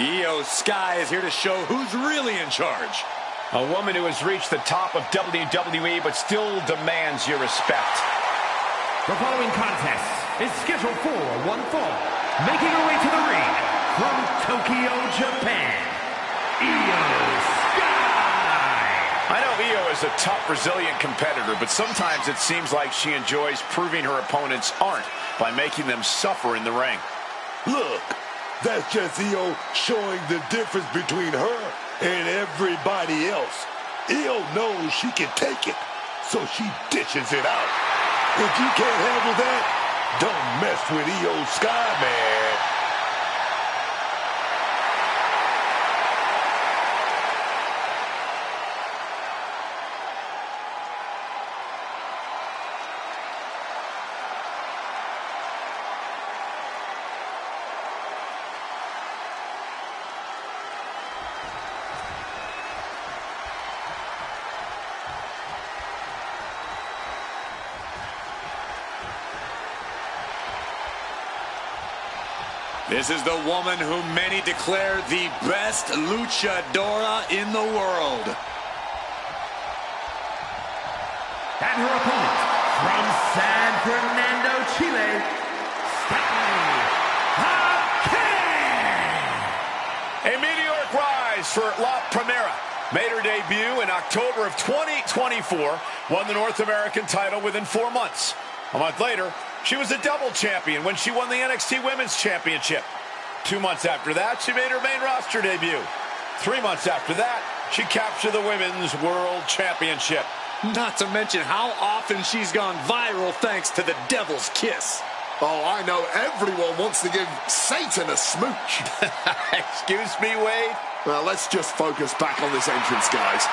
Io Sky is here to show who's really in charge. A woman who has reached the top of WWE but still demands your respect. The following contest is scheduled for one fall. Making her way to the ring from Tokyo, Japan, Io Sky. I know Io is a tough, resilient competitor, but sometimes it seems like she enjoys proving her opponents aren't by making them suffer in the ring. Look, that's just Io showing the difference between her and everybody else. Io knows she can take it, so she dishes it out. If you can't handle that, don't mess with Io Sky, man. This is the woman who many declare the best luchadora in the world. And her opponent from San Fernando, Chile, Stephanie A meteoric rise for La Primera. Made her debut in October of 2024, won the North American title within 4 months. A month later, she was a double champion when she won the NXT Women's Championship. 2 months after that, she made her main roster debut. 3 months after that, she captured the Women's World Championship. Not to mention how often she's gone viral thanks to the Devil's Kiss. Oh, I know everyone wants to give Satan a smooch. Excuse me, Wade? Well, let's just focus back on this entrance, guys.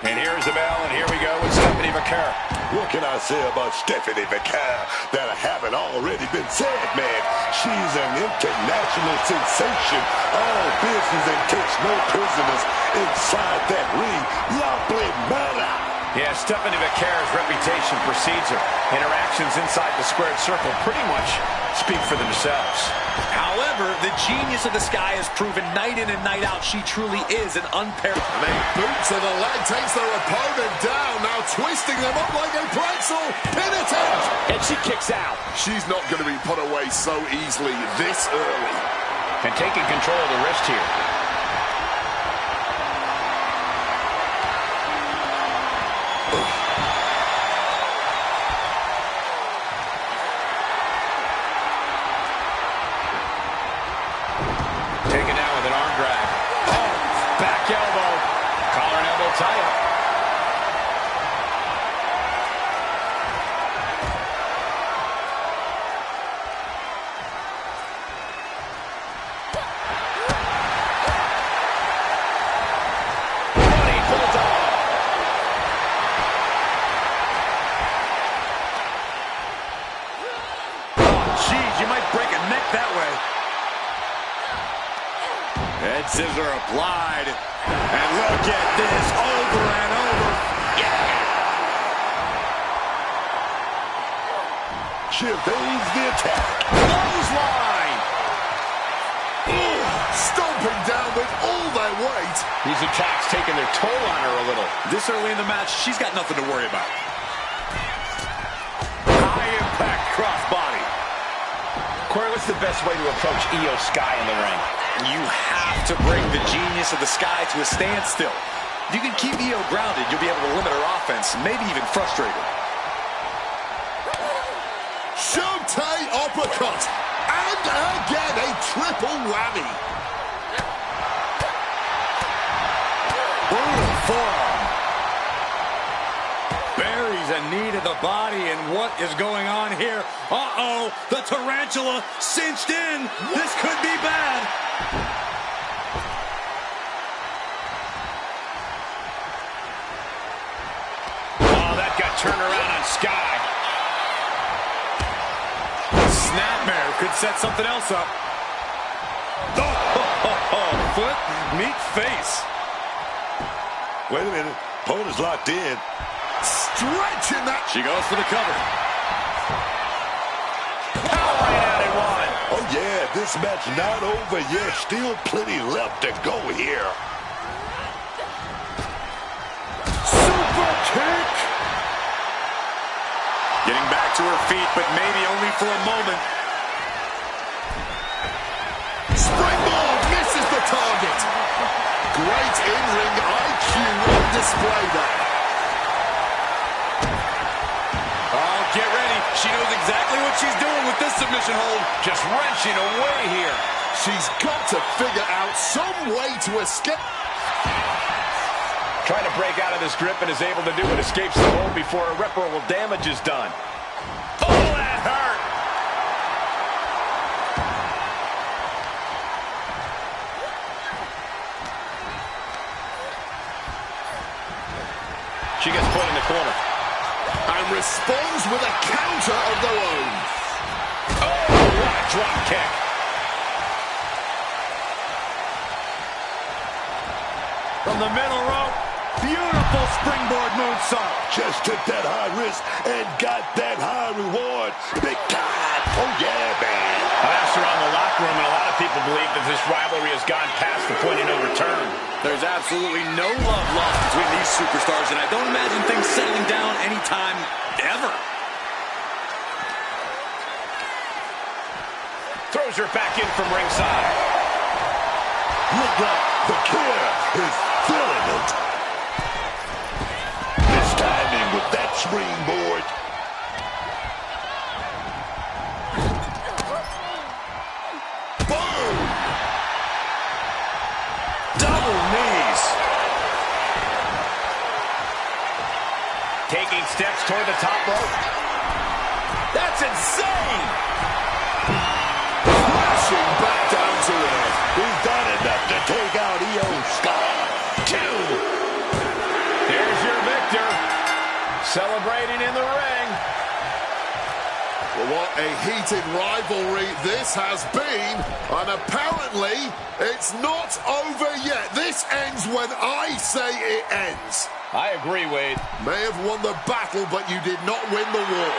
And here's the bell, and here we go with Stephanie McCare. What can I say about Stephanie McCare that I haven't already been said, man? She's an international sensation. All business and takes no prisoners inside that ring. Lovely manner. Yeah, Stephanie McCare's reputation precedes her. Interactions inside the squared circle pretty much speak for themselves. However, the genius of the Sky has proven night in and night out she truly is an unparalleled. They boot to the leg, takes their opponent down, now twisting them up like a pretzel. Penitent! And she kicks out. She's not going to be put away so easily this early. And taking control of the wrist here. Taken down with an arm drag. Oh, back elbow. Collar and elbow tie-up. Running bulldog. Oh, jeez, you might break a neck that way. Head scissor applied. And look at this, over and over. Yeah! She evades the attack. Clothesline! Stomping down with all their weight. These attacks taking their toll on her a little. This early in the match, she's got nothing to worry about. High impact crossbody. Corey, what's the best way to approach Io Sky in the ring? You have to bring the genius of the Sky to a standstill. If you can keep Io grounded, you'll be able to limit her offense, maybe even frustrate her. Showtime uppercut. And again, a triple whammy. Forearm. Buries a knee to the body, and what is going on here? Uh-oh, the tarantula cinched in. This could be bad. Oh, that got turned around on Sky. snapmare could set something else up. Oh, foot meet face. Wait a minute. Opponent's locked in. Stretching that. She goes for the cover. Powering out at one. Oh, yeah, this match not over yet. Still plenty left to go here. Super kick. Getting back to her feet, but maybe only for a moment. Springboard misses the target. Great in-ring IQ on display there. Oh, get ready. She knows exactly what she's doing with this submission hold. Just wrenching away here. She's got to figure out some way to escape. Trying to break out of this grip and is able to do it. Escapes the hold before irreparable damage is done. Oh, that hurt. She gets put in the corner. And responds with a counter of their own. Oh, what a drop kick. From the middle rope, beautiful springboard moonsault. Just took that high risk and got that high reward. Big time. Oh, yeah, man. That's around the locker room, and a lot of people believe that this rivalry has gone past the point of no return. There's absolutely no love lost between these superstars, and I don't imagine things settling down anytime ever. Throws her back in from ringside. Look like the kid is feeling it. This timing with that springboard. Boom! Double knees. Taking steps toward the top rope. That's insane! Crashing back down to earth. He's done enough to take out Io Sky. 2. Here's your victor. Celebrating in the ring. Well, what a heated rivalry this has been. And apparently, it's not over yet. This ends when I say it ends. I agree, Wade. May have won the battle, but you did not win the war.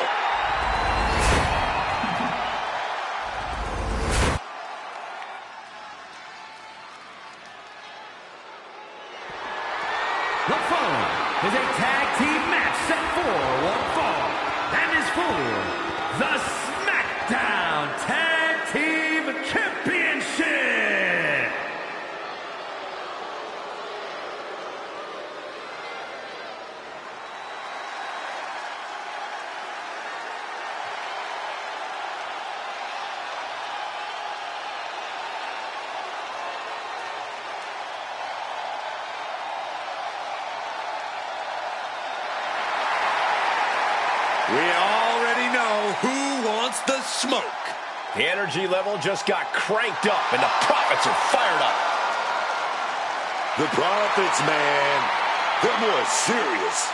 The following is a tag team match set for one fall and is for the SmackDown Tag Team Championship. We already know who wants the smoke. The energy level just got cranked up, and the Profits are fired up. The Profits, man, they're more serious.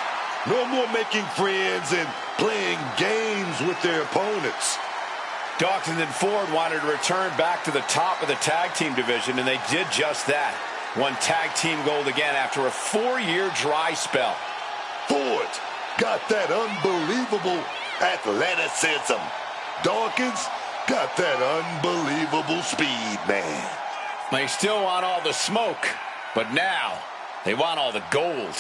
No more making friends and playing games with their opponents. Dawkins and Ford wanted to return back to the top of the tag team division, and they did just that. Won tag team gold again after a 4-year dry spell. Ford got that unbelievable athleticism. Dawkins got that unbelievable speed, man. They still want all the smoke, but now they want all the gold.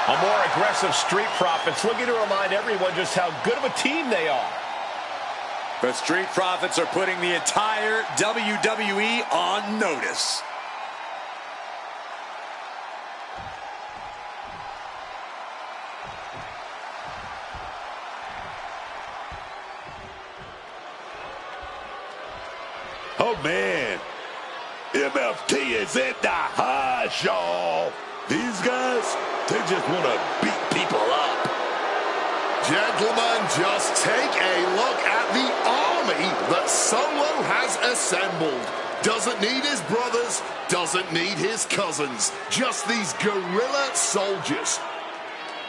A more aggressive Street Profits looking to remind everyone just how good of a team they are. The Street Profits are putting the entire WWE on notice. Oh, man. MFT is in the house, y'all. These guys, they just want to beat people up. Gentlemen, just take a look at the army that Solo has assembled. Doesn't need his brothers, doesn't need his cousins. Just these guerrilla soldiers.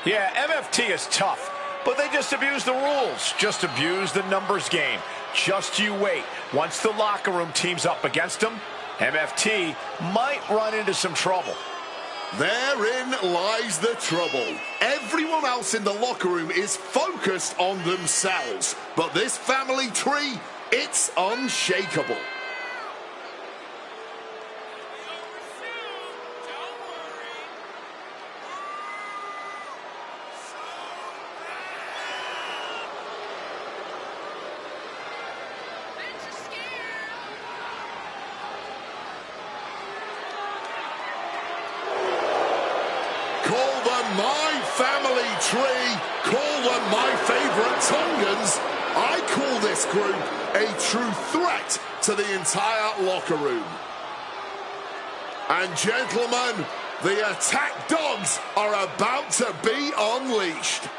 Yeah, MFT is tough, but they just abuse the rules. Just abuse the numbers game. Just you wait. Once the locker room teams up against them, MFT might run into some trouble. Therein lies the trouble. Everyone else in the locker room is focused on themselves. But this family tree, it's unshakable. Call them my family tree. Call them my favorite Tongans. I call this group a true threat to the entire locker room. And gentlemen, the attack dogs are about to be unleashed.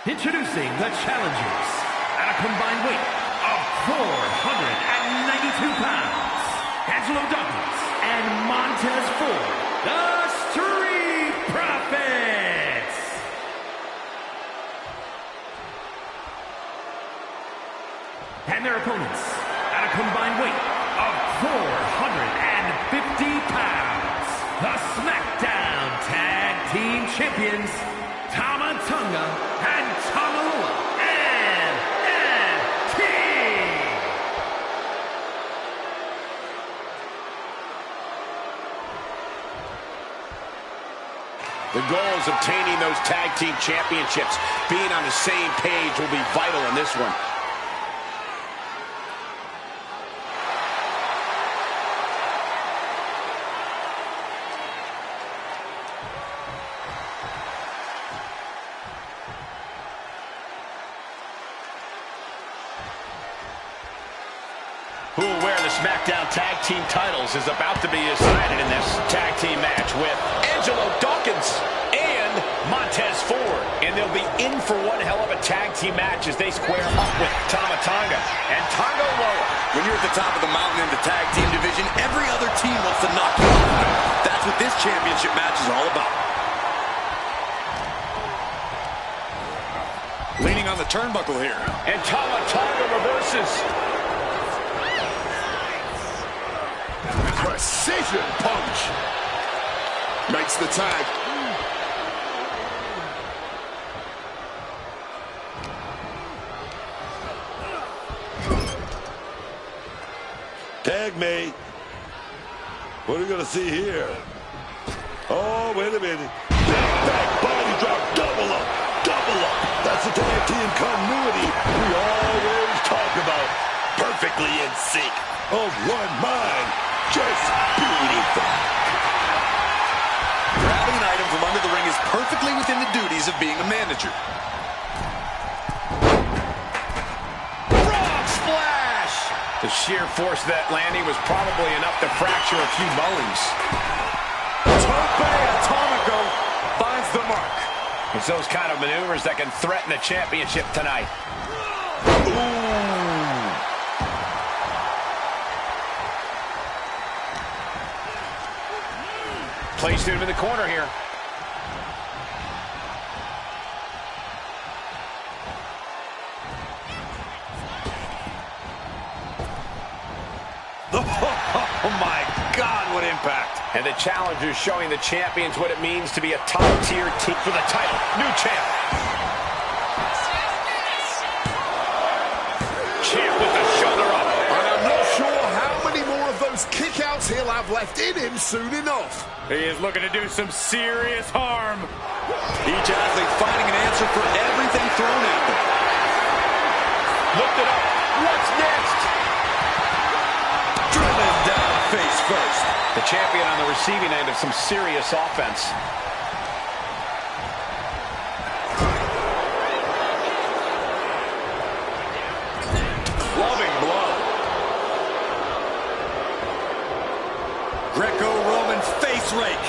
Introducing the challengers at a combined weight of 492 pounds, Angelo Dawkins and Montez Ford, the Street Profits. And their opponents at a combined weight of 450 pounds, the SmackDown Tag Team Champions, Tama Tonga and Tamalua NXT. The goal is obtaining those tag team championships. Being on the same page will be vital in this one. Who will wear the SmackDown Tag Team titles is about to be decided in this tag team match with Angelo Dawkins and Montez Ford. And they'll be in for one hell of a tag team match as they square up with Tama Tonga and Tonga Loa. When you're at the top of the mountain in the tag team division, every other team wants to knock you off. That's what this championship match is all about. Leaning on the turnbuckle here. And Tama Tonga reverses. Precision punch. Makes the tag. Tag mate. What are we going to see here? Oh, wait a minute. Big back body drop. Double up. Double up. That's the tag team continuity we always talk about. Perfectly in sync. Of one mind. Just beautiful. Grabbing an item from under the ring is perfectly within the duties of being a manager. Frog splash! The sheer force of that landing was probably enough to fracture a few bones. Tope Atomico finds the mark. It's those kind of maneuvers that can threaten the championship tonight. Ooh. Placed him in the corner here. Oh my God, what impact. And the challengers showing the champions what it means to be a top-tier team for the title. New champ. Champ with the shoulder up. And I'm not sure how many more of those kickouts he'll have left in him soon enough. He is looking to do some serious harm. Each athlete finding an answer for everything thrown at them. Looked it up. What's next? Driven down face first. The champion on the receiving end of some serious offense. Loving blow. Greco-Roman face rake.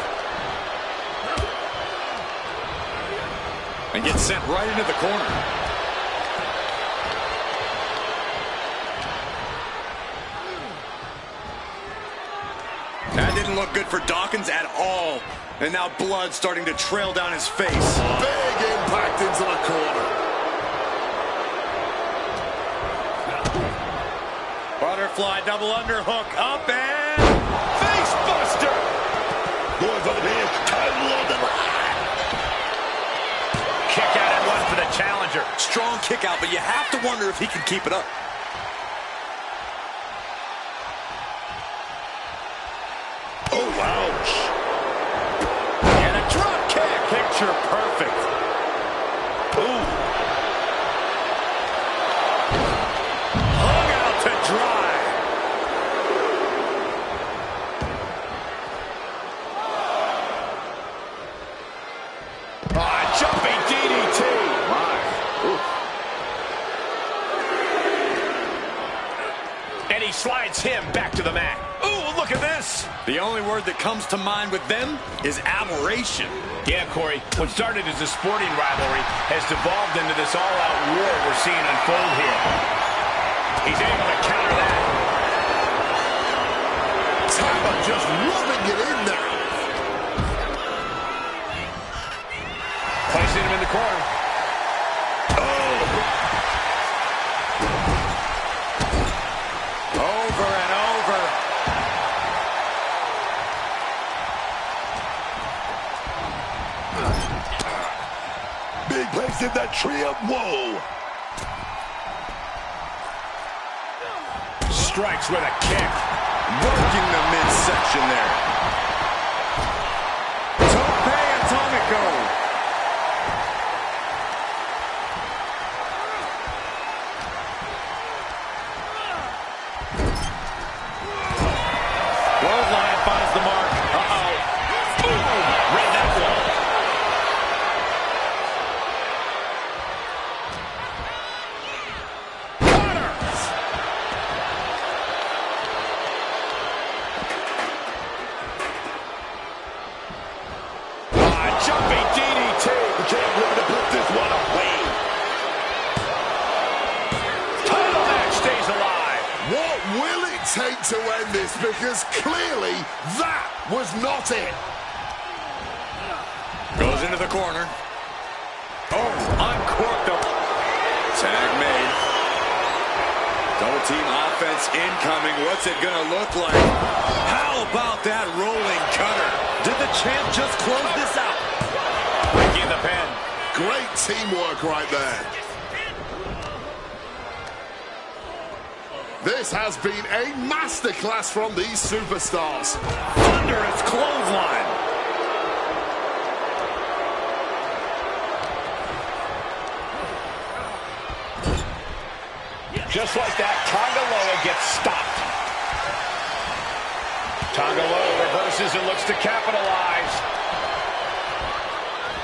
And gets sent right into the corner. That didn't look good for Dawkins at all. And now blood starting to trail down his face. Big impact into the corner. Butterfly double underhook up and face buster. Going for the pin. Title on the line. Kick out and one for the challenger. Strong kick out, but you have to wonder if he can keep it up. Oh, ouch. And a drop kick. Picture perfect. Ooh. Hung out to dry. Jumping DDT. And he slides him back to the mat. Ooh, look at this. The only word that comes to mind with them is aberration. Yeah, Corey, what started as a sporting rivalry has devolved into this all-out war we're seeing unfold here. He's able to counter that. Tama just rubbing it in there. Placing him in the corner. Over and over. Big place in that trim. Whoa. Strikes with a kick. Working the midsection there. Tope Atomico. Bloodline finds the mark. Uh-oh. Boom! Read that one. Jumping DDT. You can't really put this one away. Title match stays alive. What will it take to end this? Because clearly that was not it. Goes into the corner. Oh, uncorked the tag made. Double team offense incoming. What's it gonna look like? How about that rolling cutter? Did the champ just close this out? Breaking the pin. Great teamwork right there. This has been a masterclass from these superstars. Thunderous clothesline. Just like that, Tangaloa gets stopped. Tangaloa reverses and looks to capitalize.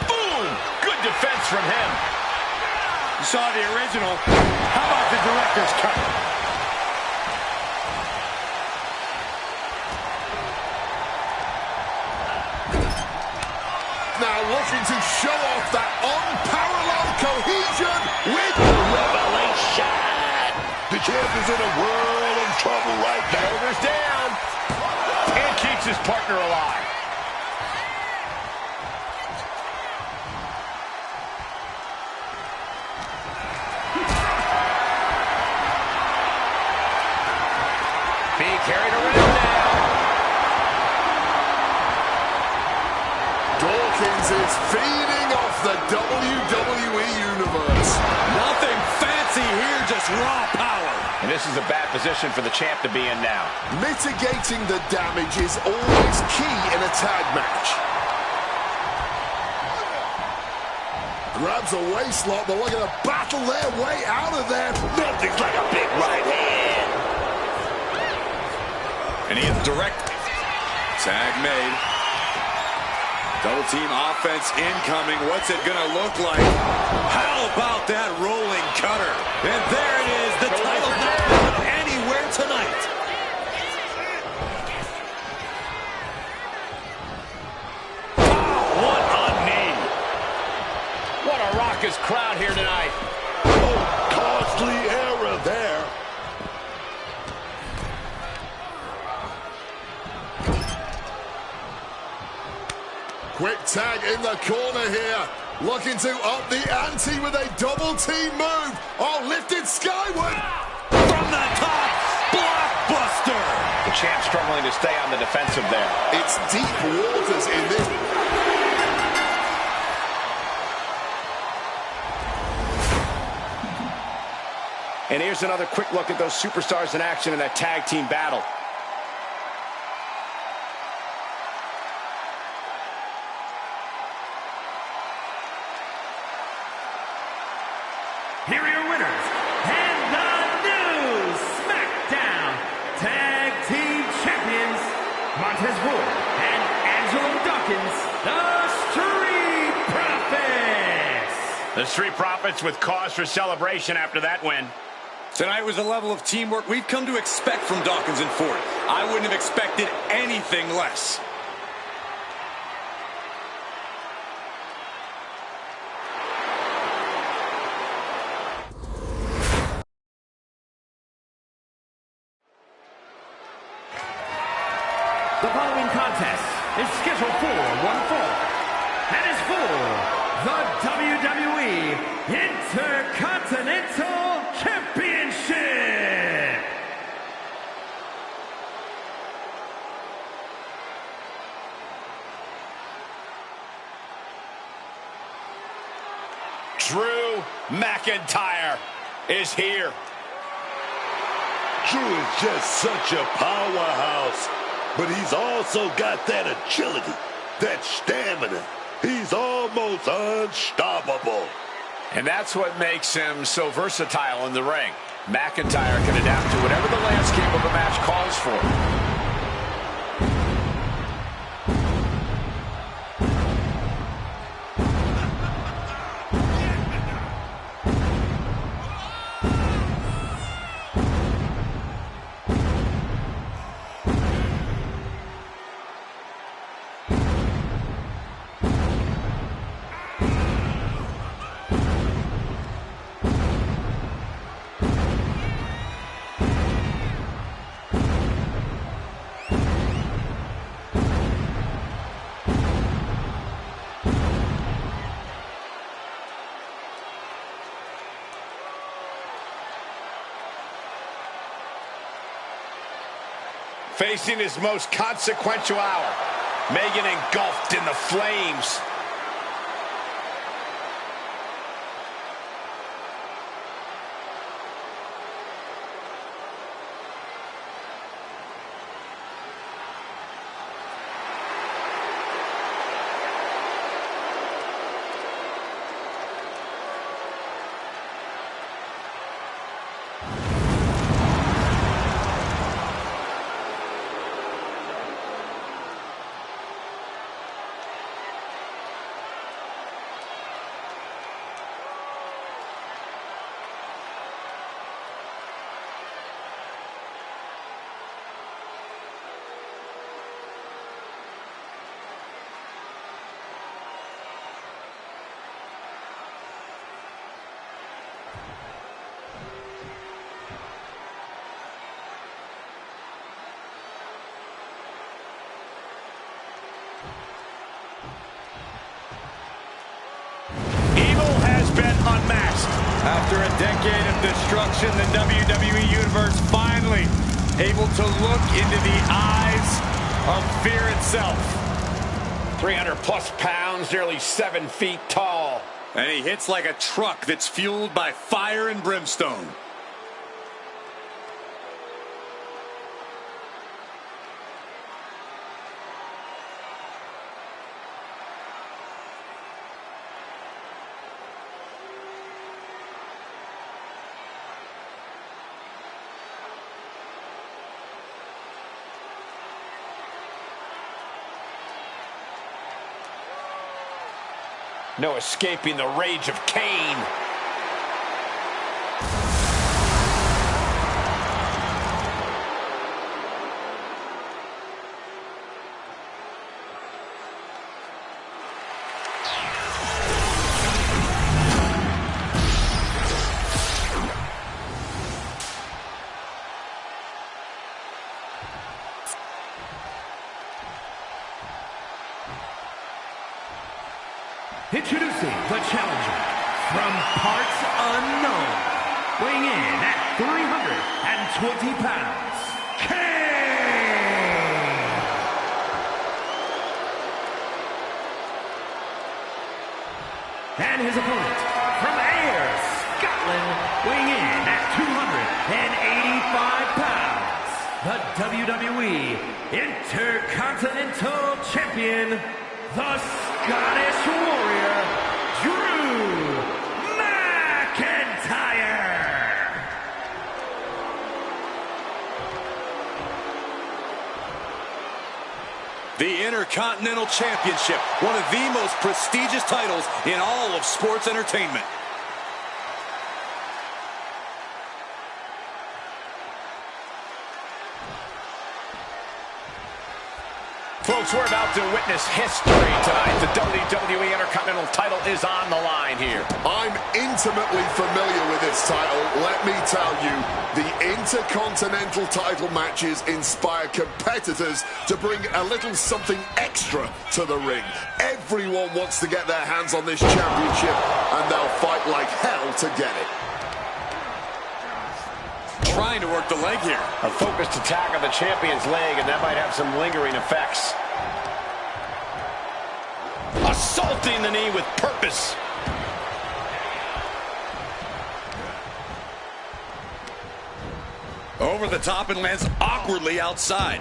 Boom! Good defense from him. You saw the original. How about the director's cut? Now looking to show off that unparalleled cohesion with Revelation. The champ is in a world of trouble right now. Shoulders down. And keeps his partner alive. Being carried around now. Dawkins is feeding off the WWE Universe. Nothing fancy here, just raw power. And this is a bad position for the champ to be in now. Mitigating the damage is always key in a tag match. Grabs a waist lock, but looking to battle their way out of there. Nothing's like a big right Direct. Tag made. Double team offense incoming. What's it going to look like? How about that rolling cutter? And there it is. The title's not going anywhere tonight. Oh, what a knee. What a raucous crowd here tonight. Oh, costly error there. Quick tag in the corner here. Looking to up the ante with a double team move. Oh, lifted skyward. From the top, blockbuster. The champ struggling to stay on the defensive there. It's deep waters in this. And here's another quick look at those superstars in action in that tag team battle. Here are your winners, and the new SmackDown Tag Team Champions, Montez Ford and Angelo Dawkins, the Street Profits. The Street Profits with cause for celebration after that win. Tonight was a level of teamwork we've come to expect from Dawkins and Ford. I wouldn't have expected anything less. The following contest is scheduled for one fall and is for the WWE Intercontinental Championship. Drew McIntyre is here. Drew is just such a powerhouse, but he's also got that agility, that stamina. He's almost unstoppable. And that's what makes him so versatile in the ring. McIntyre can adapt to whatever the landscape of a match calls for. Facing his most consequential hour, Megan engulfed in the flames. After a decade of destruction, the WWE Universe finally able to look into the eyes of fear itself. 300+ pounds, nearly 7 feet tall. And he hits like a truck that's fueled by fire and brimstone. No escaping the rage of Kane. Introducing the challenger from parts unknown, weighing in at 320 pounds, Kane! And his opponent from Ayr, Scotland, weighing in at 285 pounds, the WWE Intercontinental Champion, the Scottish Warrior, Drew McIntyre! The Intercontinental Championship, one of the most prestigious titles in all of sports entertainment. Folks, we're about to witness history tonight. The WWE Intercontinental title is on the line here. I'm intimately familiar with this title. Let me tell you, the Intercontinental title matches inspire competitors to bring a little something extra to the ring. Everyone wants to get their hands on this championship, and they'll fight like hell to get it. Trying to work the leg here. A focused attack on the champion's leg, and that might have some lingering effects. Assaulting the knee with purpose. Over the top and lands awkwardly outside.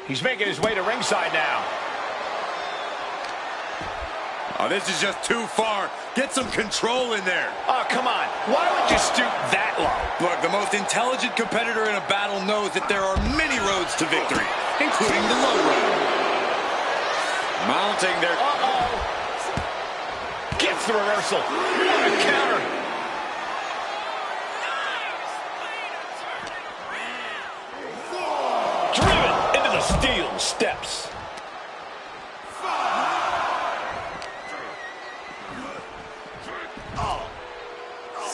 He's making his way to ringside now. Oh, this is just too far. Get some control in there. Oh, come on. Why would you stoop that low? Look, the most intelligent competitor in a battle knows that there are many roads to victory, including the low road. Mounting their... Uh-oh. Gets the reversal. What a counter. Driven into the steel steps.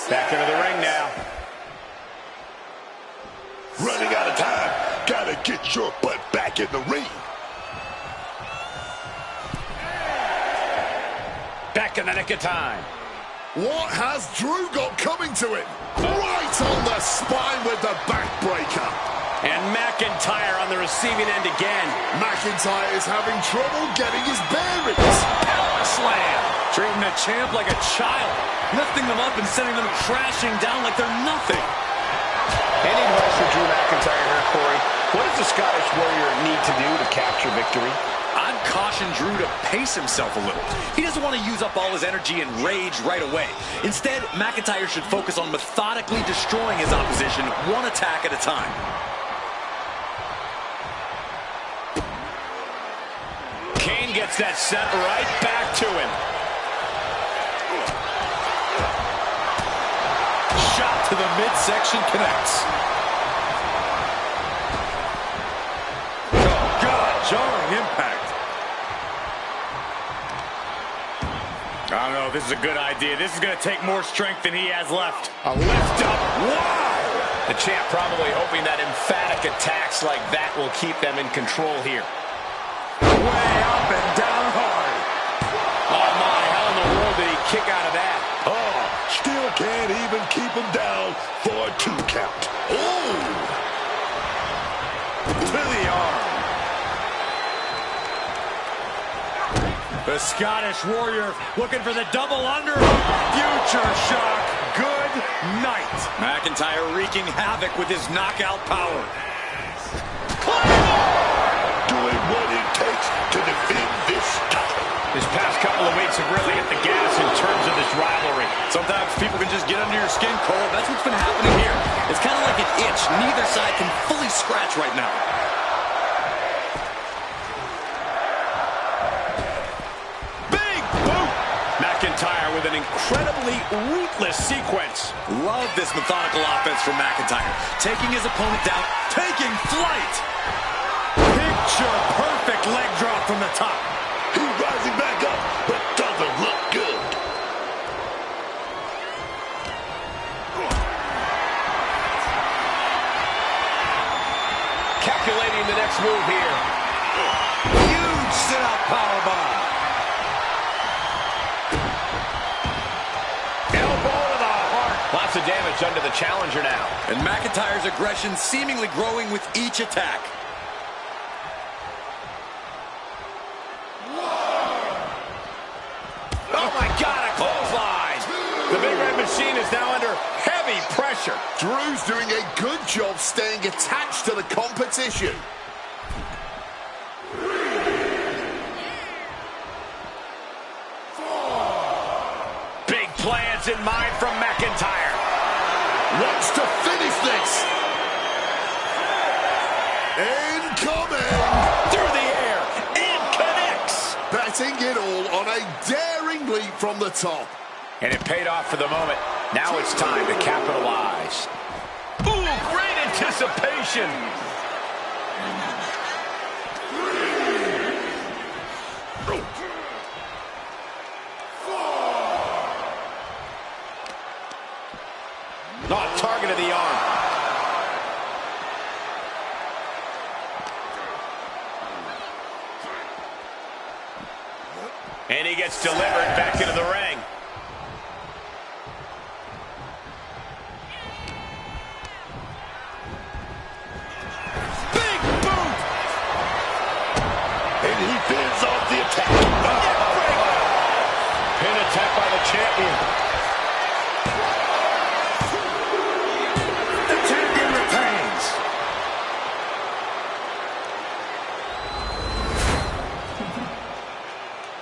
Back into the ring now. Running out of time. Gotta get your butt back in the ring. Back in the nick of time. What has Drew got coming to him? Right on the spine with the backbreaker. And McIntyre on the receiving end again. McIntyre is having trouble getting his bearings. Power slam. Treating the champ like a child, lifting them up and sending them crashing down like they're nothing. Any advice for Drew McIntyre here, Corey? What does the Scottish Warrior need to do to capture victory? I'd caution Drew to pace himself a little. He doesn't want to use up all his energy and rage right away. Instead, McIntyre should focus on methodically destroying his opposition one attack at a time. Kane gets that sent right back to him. Shot to the midsection connects. Oh, God, jarring impact. I don't know if this is a good idea. This is going to take more strength than he has left. A lift up. Wow! The champ probably hoping that emphatic attacks like that will keep them in control here. Way up and down hard. Oh, my. How in the world did he kick out of that? Oh, still can't even keep him down for a 2 count. Ooh! To the arm. The Scottish Warrior looking for the double under. Future shock. Good night. McIntyre wreaking havoc with his knockout power. Doing what it takes to defend this title. This past couple of weeks have really hit the gas in terms of this rivalry. Sometimes people can just get under your skin, Cole. That's what's been happening here. It's kind of like an itch neither side can fully scratch right now. incredibly ruthless sequence. Love this methodical offense from McIntyre. Taking his opponent down, taking flight. Picture perfect leg drop from the top. He's rising back up, but doesn't look good. Calculating the next move here. Huge sit-out powerbomb. Elbow to the heart. Lots of damage under the challenger now. And McIntyre's aggression seemingly growing with each attack. Oh my God, a clothesline. The Big Red Machine is now under heavy pressure. Drew's doing a good job staying attached to the competition. Big plans in mind from McIntyre. Wants to finish this. Incoming. Through the air. And connects. Betting it all on a daring leap from the top. And it paid off for the moment. Now it's time to capitalize. Ooh, great anticipation. Not targeted the arm. And he gets delivered back into the ring. Big boot! And he fends off the attack. Pin attack by the champion. The champion retains.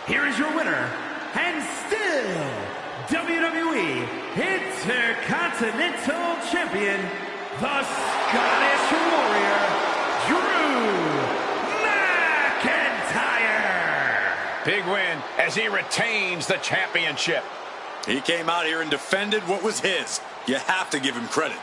Here is your winner, and still WWE Intercontinental Champion, the Scottish Warrior, Drew McIntyre. Big win as he retains the championship. He came out here and defended what was his. You have to give him credit.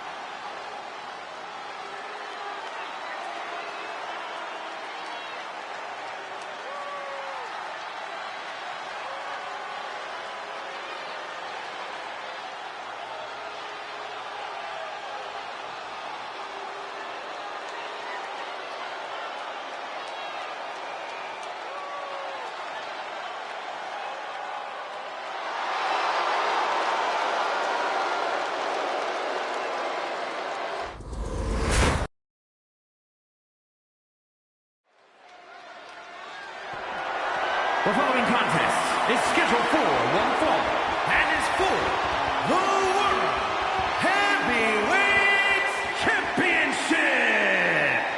The following contest is scheduled for one fall and is for the World Heavyweight Championship.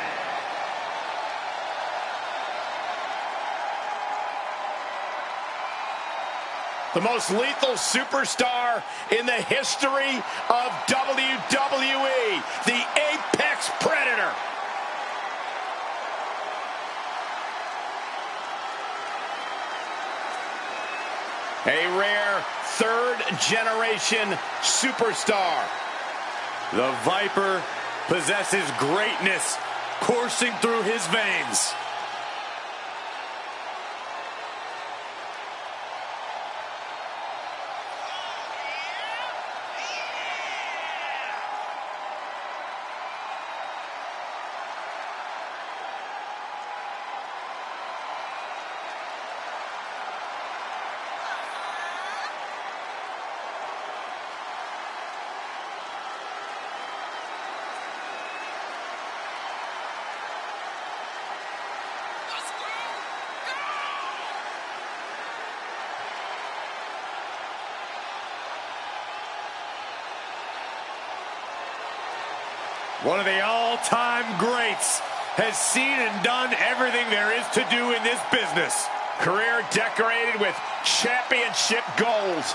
The most lethal superstar in the history of WWE, the Apex Predator. A rare third-generation superstar. The Viper possesses greatness coursing through his veins. One of the all-time greats has seen and done everything there is to do in this business. Career decorated with championship goals.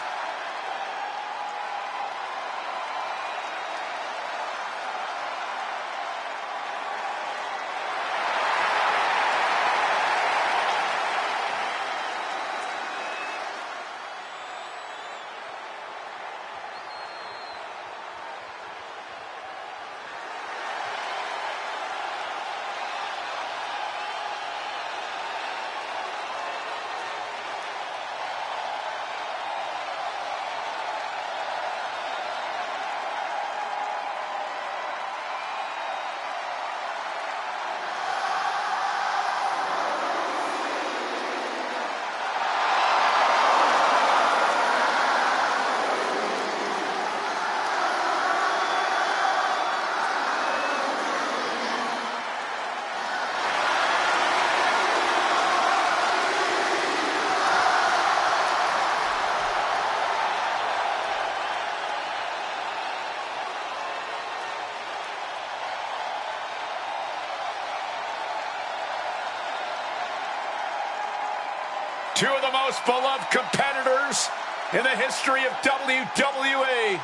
Two of the most beloved competitors in the history of WWE.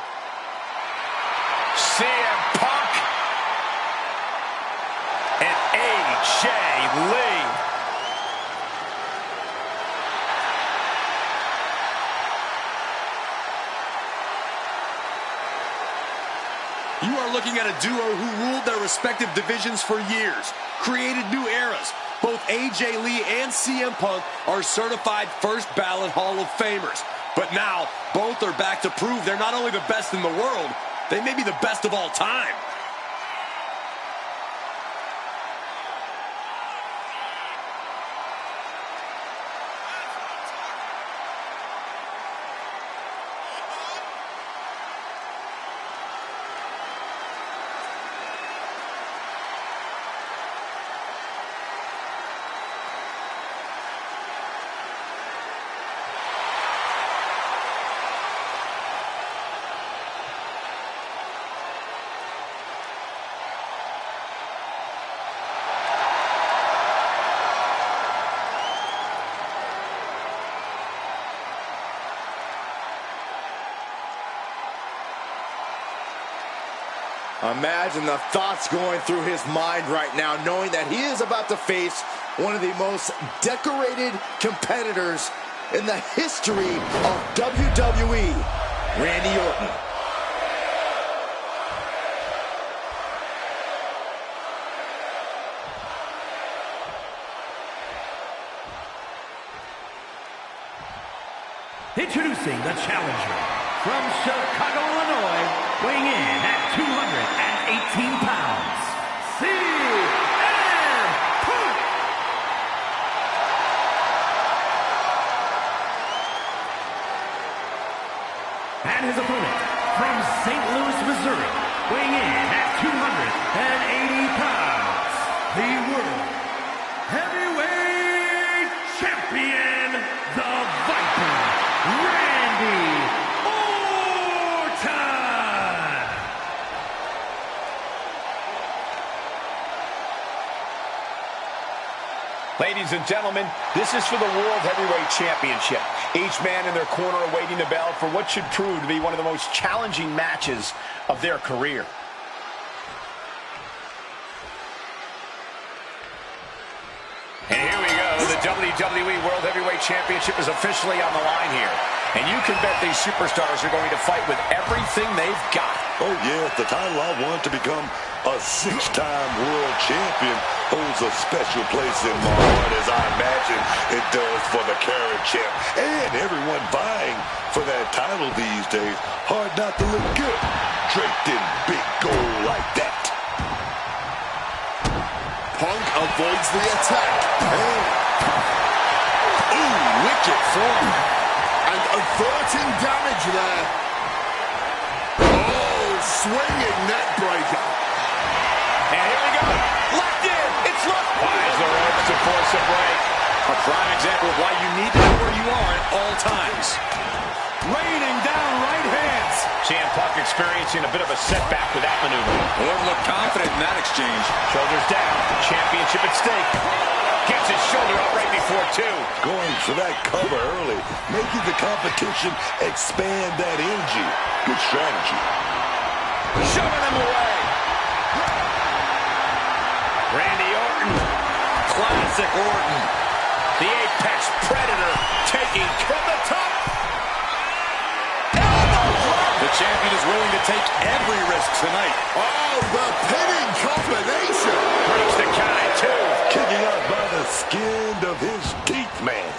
CM Punk and AJ Lee. You are looking at a duo who ruled their respective divisions for years, created new eras. Both AJ Lee and CM Punk are certified first ballot Hall of Famers. But now, both are back to prove they're not only the best in the world, they may be the best of all time. Imagine the thoughts going through his mind right now, knowing that he is about to face one of the most decorated competitors in the history of WWE, Randy Orton. Introducing the challenger from Chicago, Illinois, weighing in at 218 pounds, CM Punk. And his opponent from St. Louis, Missouri, weighing in at 280 pounds, the World Heavyweight Champion, the Viper, Randy Orton. Ladies and gentlemen, this is for the World Heavyweight Championship. Each man in their corner awaiting the bell for what should prove to be one of the most challenging matches of their career. And here we go. The WWE World Heavyweight Championship is officially on the line here. And you can bet these superstars are going to fight with everything they've got. Oh, yes, the title I won to become a six-time world champion holds a special place in my heart, as I imagine it does for the current champ and everyone vying for that title these days. Hard not to look good, draped in big gold like that. Punk avoids the attack. Ooh, wicked form. And averting damage there. Oh, swinging net breaker. And here we go. Locked in. It's locked. Buys the ropes to force a break. A prime example of why you need to know where you are at all times. Raining down right hands. CM Punk experiencing a bit of a setback with that maneuver. Orton looked confident in that exchange. Shoulders down. Championship at stake. Gets his shoulder up right before two. Going for that cover early, making the competition expand that energy. Good strategy. Shoving him away. Randy Orton. Classic Orton. The Apex Predator taking from the top. The champion is willing to take every risk tonight. Oh, the pinning combination. Breaks the count at two. Kicking out by the skin of his teeth, man.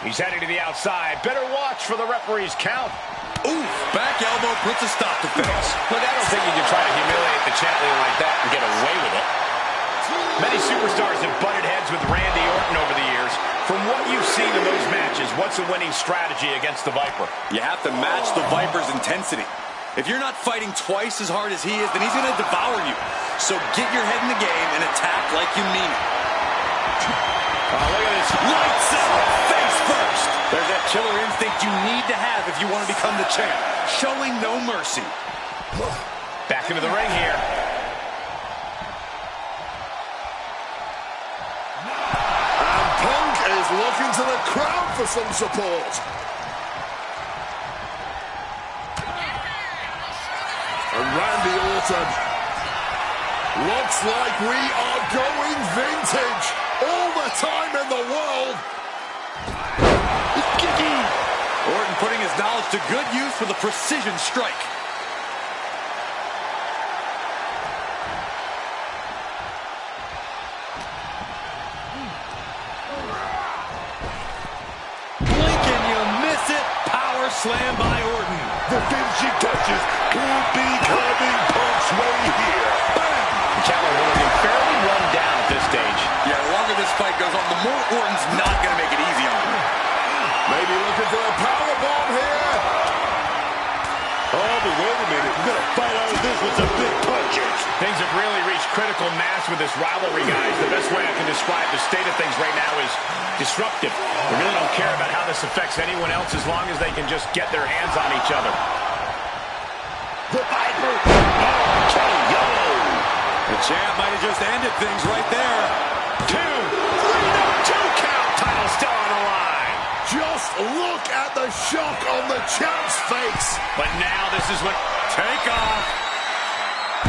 He's heading to the outside. Better watch for the referee's count. Ooh, back elbow puts a stop to things. Look, I don't think you can try to humiliate the champion like that and get away with it. Many superstars have butted heads with Randy Orton over the years. From what you've seen in those matches, what's a winning strategy against the Viper? You have to match the Viper's intensity. If you're not fighting twice as hard as he is, then he's going to devour you. So get your head in the game and attack like you mean it. Oh, look at this. Lights out, face first. There's that killer instinct you need to have if you want to become the champ. Showing no mercy. Back into the ring here. And Punk is looking to the crowd for some support. And Randy Orton. Looks like we are going vintage. All the time in the world. Orton putting his knowledge to good use with a precision strike. Blink and you miss it. Power slam by Orton. The finishing touches could be coming Punk's way here. Bam! Keller will be fairly run down at this stage. Yeah, the longer this fight goes on, the more Orton's not going to make it easy on him. Maybe looking for a powerbomb here. Oh, but wait a minute. We're going to fight out of this with some big punches. Things have really reached critical mass with this rivalry, guys. The best way I can describe the state of things right now is disruptive. We really don't care about how this affects anyone else as long as they can just get their hands on each other. The Viper. Oh, KO. The champ might have just ended things right there. 2, 3, no, 2 count. Title still on the line. Just look at the shock on the champ's face. But now this is what... Take off.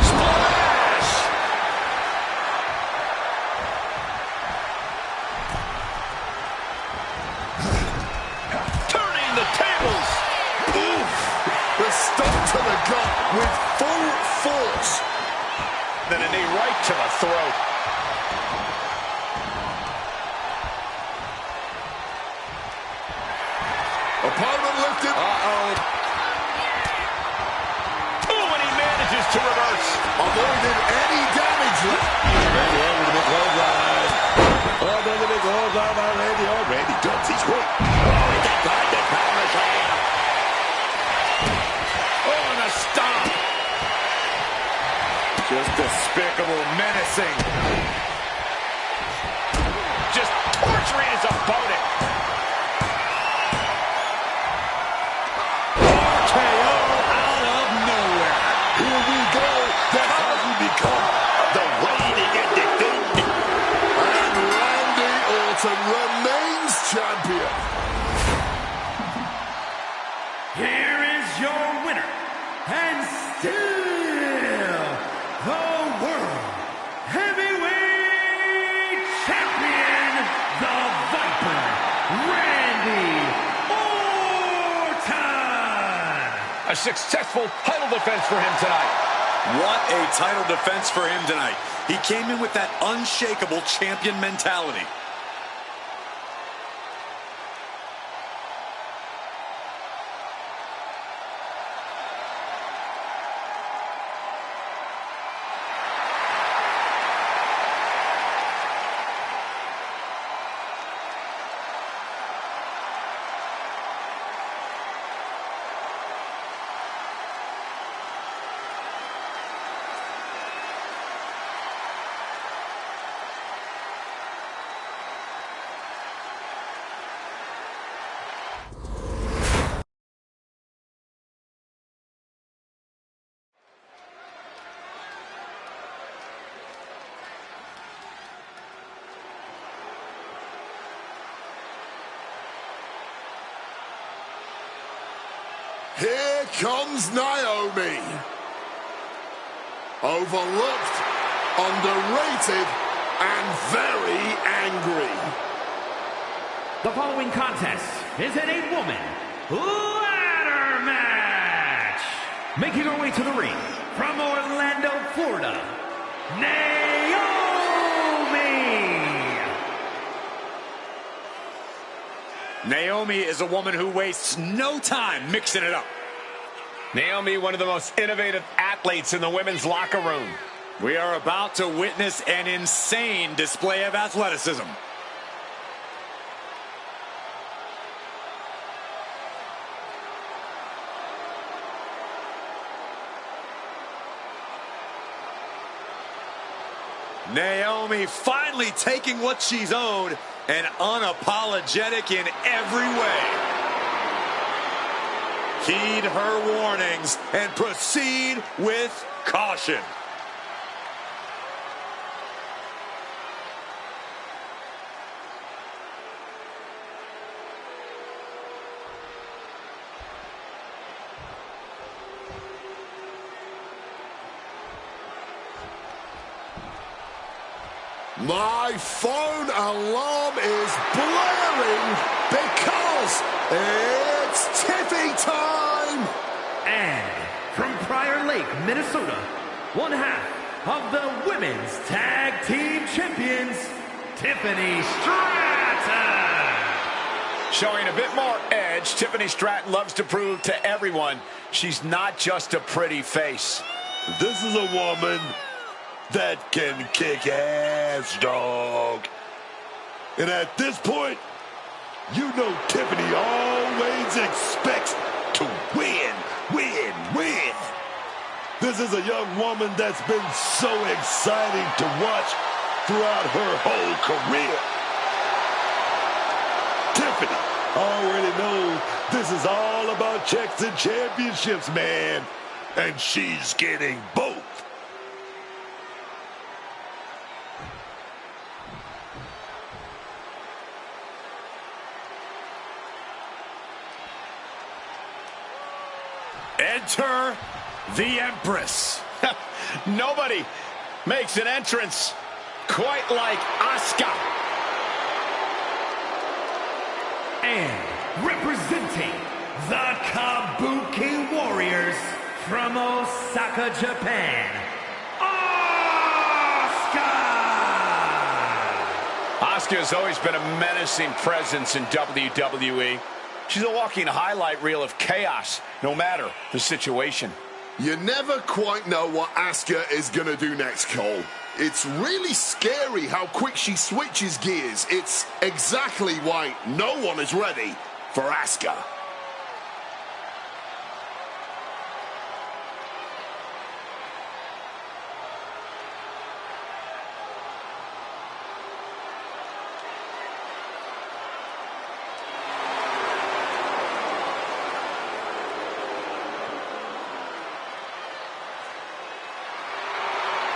Splash! Turning the tables. Oof. The stomp to the gut with full force. Then a knee right to the throat. Opponent lifted. Uh-oh. Oh, and he manages to reverse. Avoided any damage left. Randy ducks. He's quick. Oh, he got behind the power slam. Oh, and a stomp. Just despicable, menacing. Just torturing his opponent. KO out of nowhere. Here we go. That's how we become the reigning and defending. And Randy Orton remains champion. Here is your winner, and still the World Heavyweight Champion, the Viper, Randy Orton. A successful title defense for him tonight. What a title defense for him tonight. He came in with that unshakable champion mentality. Here comes Naomi. Overlooked, underrated, and very angry. The following contest is an 8-woman ladder match. Making her way to the ring from Orlando, Florida, Naomi. Naomi is a woman who wastes no time mixing it up. Naomi, one of the most innovative athletes in the women's locker room. We are about to witness an insane display of athleticism. Naomi finally taking what she's owed and unapologetic in every way. Heed her warnings and proceed with caution. My phone alarm is blaring because it's Tiffy time! And from Prior Lake, Minnesota, one half of the Women's Tag Team Champions, Tiffany Stratton. Showing a bit more edge, Tiffany Stratton loves to prove to everyone she's not just a pretty face. This is a woman that can kick ass, dog. And at this point, you know Tiffany always expects to win. This is a young woman that's been so exciting to watch throughout her whole career. Tiffany already knows this is all about checks and championships, man. And she's getting both. Enter the Empress. Nobody makes an entrance quite like Asuka. And representing the Kabuki Warriors from Osaka, Japan, Asuka! Asuka has always been a menacing presence in WWE. She's a walking highlight reel of chaos, no matter the situation. You never quite know what Asuka is going to do next, Cole. It's really scary how quick she switches gears. It's exactly why no one is ready for Asuka.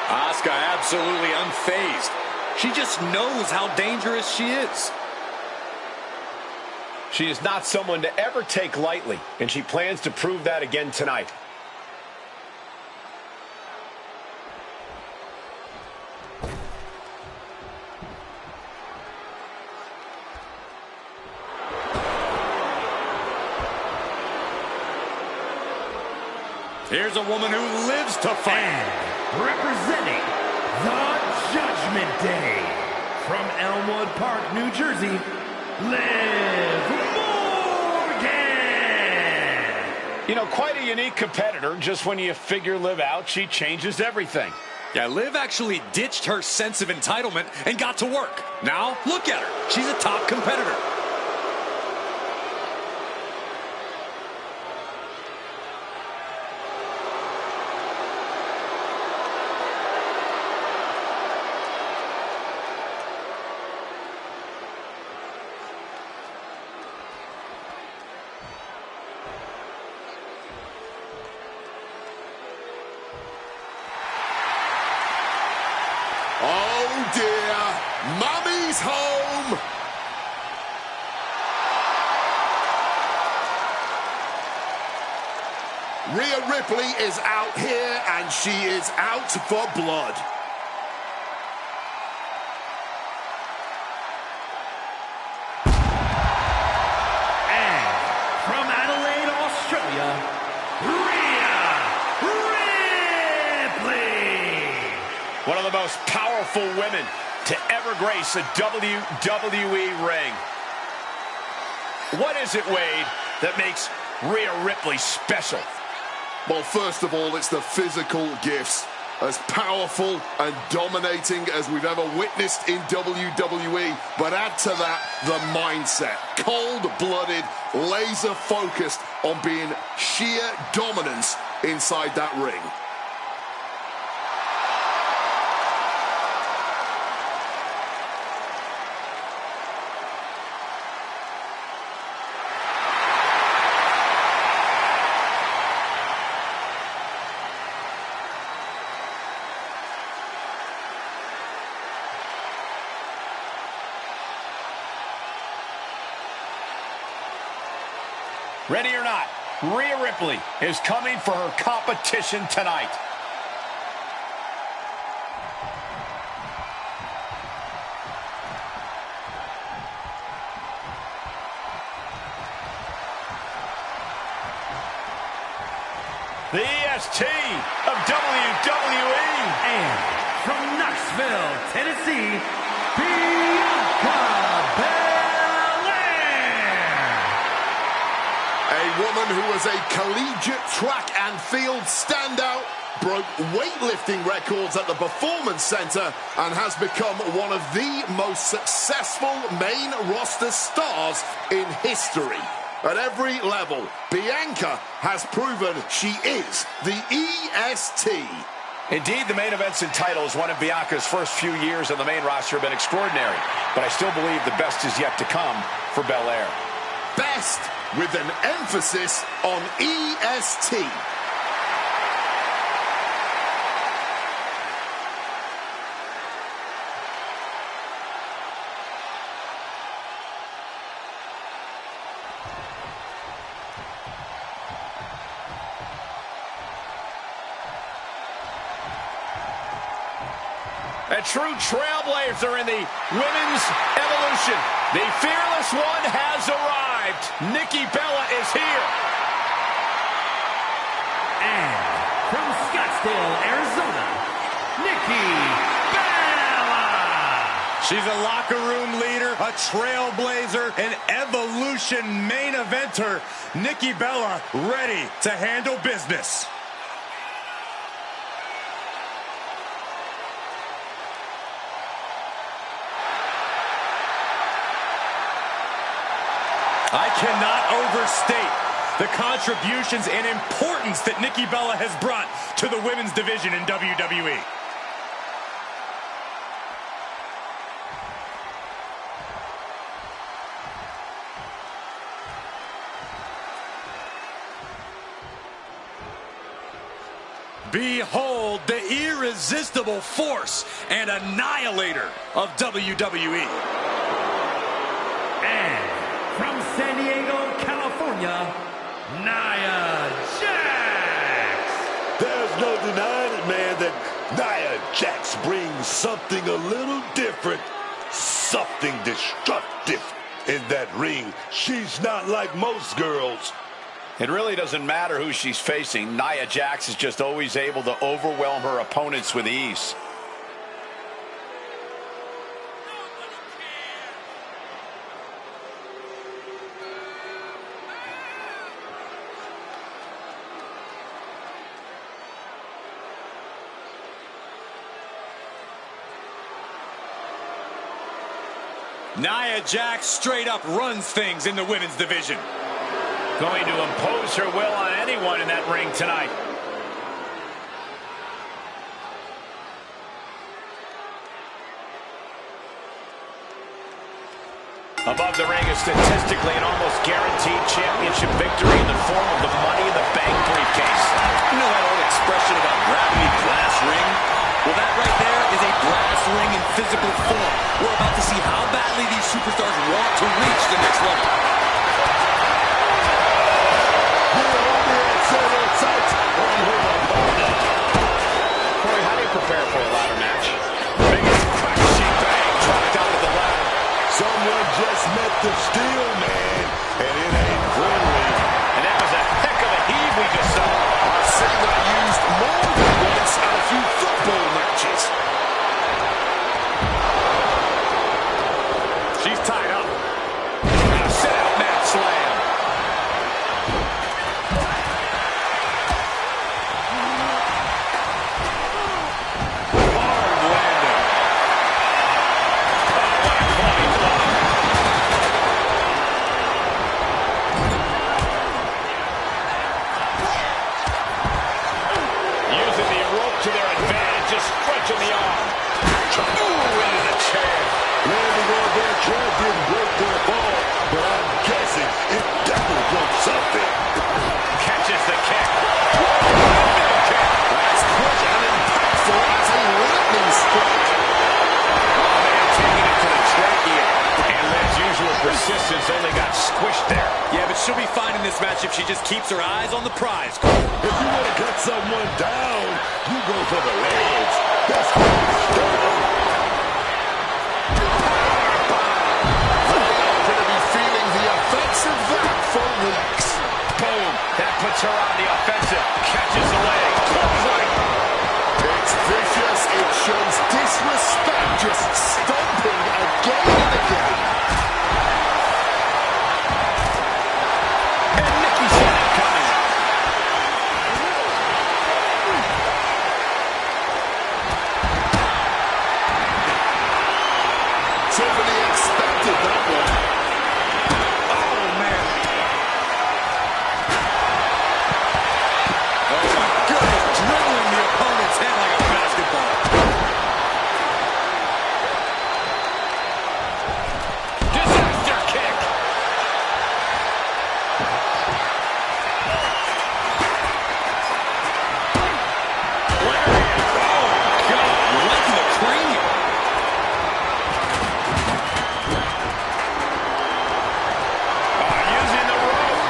Asuka absolutely unfazed. She just knows how dangerous she is. She is not someone to ever take lightly, and she plans to prove that again tonight. Here's a woman who lives to fight. And representing the Judgment Day from Elmwood Park, New Jersey, Liv Morgan. You know, quite a unique competitor. Just when you figure Liv out, she changes everything. Yeah, Liv actually ditched her sense of entitlement and got to work. Now, look at her. She's a top competitor. Oh dear, Mummy's home! Rhea Ripley is out here and she is out for blood. And from Adelaide, Australia, Rhea Ripley. One of the most powerful women to ever grace a WWE ring. What is it, Wade, that makes Rhea Ripley special? Well, first of all, it's the physical gifts. As powerful and dominating as we've ever witnessed in WWE. But add to that, the mindset. Cold-blooded, laser-focused on being sheer dominance inside that ring. Ready or not, Rhea Ripley is coming for her competition tonight. the EST of WWE. And from Knoxville, Tennessee, Bianca Belair. A woman who was a collegiate track and field standout, broke weightlifting records at the Performance Center, and has become one of the most successful main roster stars in history. At every level, Bianca has proven she is the EST. Indeed, the main events and titles won in Bianca's first few years on the main roster have been extraordinary, but I still believe the best is yet to come for Belair. Best with an emphasis on EST. A true trailblazer in the women's evolution. The fearless one has arrived. Nikki Bella is here. And from Scottsdale, Arizona, Nikki Bella. She's a locker room leader, a trailblazer, an evolution main eventer. Nikki Bella ready to handle business. I cannot overstate the contributions and importance that Nikki Bella has brought to the women's division in WWE. Behold the irresistible force and annihilator of WWE. And from San Diego, California, Nia Jax. There's no denying it, man, that Nia Jax brings something a little different, something destructive in that ring. She's not like most girls. It really doesn't matter who she's facing. Nia Jax is just always able to overwhelm her opponents with ease. Nia Jax straight up runs things in the women's division. Going to impose her will on anyone in that ring tonight. Above the ring is statistically an almost guaranteed championship victory in the form of the Money in the Bank briefcase. You know that old expression about gravity glass ring? Well, that right there is a glass ring in physical form. We're about to see how badly these superstars want to reach the next level. Corey, how do you prepare for a ladder match? Biggest crashing bang dropped out of the ladder. Someone just met the steel, man, and it ain't friendly. And that was a heck of a heave we just saw. I've seen that used more than once at a few football matches. She's tied up. Now sit out mat slam. Hard landing. Oh, what a bloody blow. Using the rope to their advantage, just stretching the arm. Ooh, into the chair. Landing on their chair didn't break their fall, but I'm guessing it definitely broke something. Catches the kick. Windmill kick. That's quick and impactful as a lightning strike. Oh, man, taking it to the trachea. And Liv's usual persistence only got squished there. Yeah, but she'll be fine in this match if she just keeps her eyes on the prize. If you want to cut someone down, you go for the legs. That's how you start. Going to be feeling the effects of that for weeks. Boom. That puts her on the offensive. it. Catches the leg. Clothesline. It's vicious. It shows disrespect. Just stomping again and again. And Nikki saw that coming. Tiffany expected that one. Oh, man. Oh, my goodness. Dribbling the opponent's head like a basketball. Disaster kick. Lariat. Oh, God. Right to the cranium. Using the rope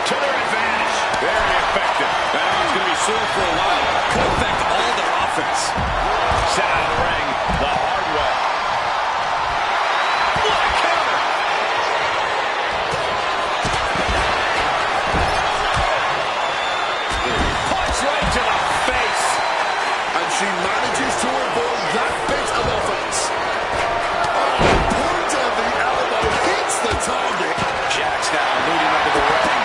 to their advantage. Very effective. That arm's going to be sore for a while. Could affect all their offense. Sent out of the ring the hard way. What a counter. Punch right to the face. And she manages to avoid that bit of offense. Oh, point of the elbow hits the target. Jax now leading up to the ring.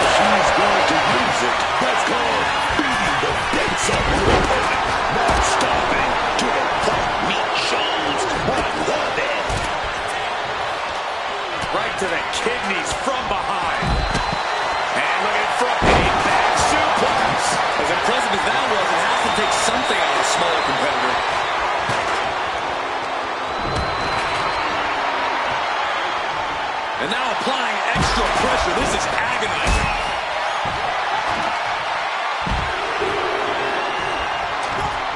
She's going to use it. That's called beating the brakes off your opponent. Not stopping to the white meat shows. I love it. Right to the kidneys from behind. And looking for a back suplex. As impressive as that was, it has to take something out of a smaller competitor. And now applying extra pressure. This is agonizing.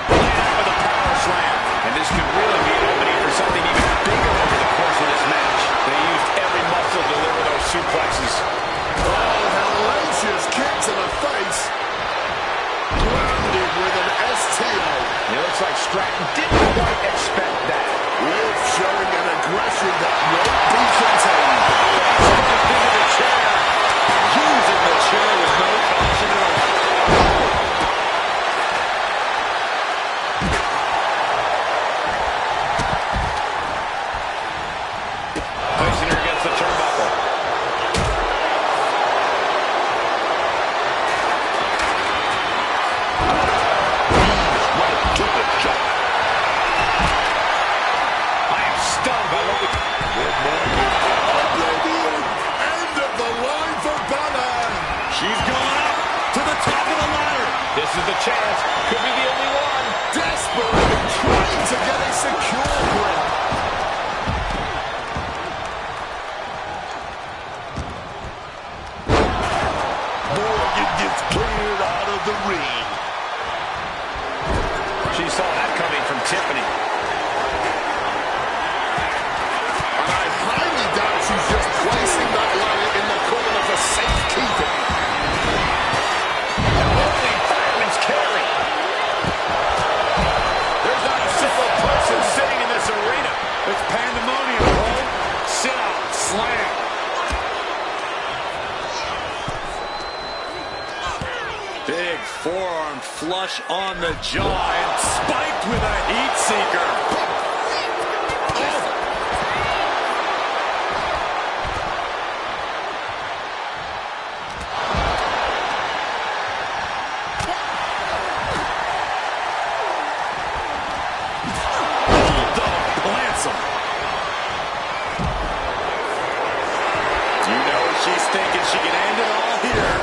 With a power slam. And this could really be an opening for something even bigger over the course of this match. They used every muscle to deliver those suplexes. Oh, hellacious kick to the face. Grounded with an STO. It looks like Stratton didn't quite expect that. Liv showing an aggression that won't be contained. Into the chair. Using the chair with no caution at all. Placing her against the turnbuckle. Right to the jaw. I am stunned by what we... Oblivion. End of the line for Banner. She's going up to the top of the ladder. This is the chance. Could be the only one. Desperately trying to get a secure grip. Morgan gets cleared out of the ring. She saw that coming from Tiffany. And I highly doubt she's just placing that ladder in the corner for safekeeping. Holy fireman's carry. There's not a single person sitting in this arena. It's pandemonium, Cole. Sit out, slam. Big forearm flush on the jaw and spiked with a heat seeker. Bulldog plants him. You know she's thinking she can end it all here.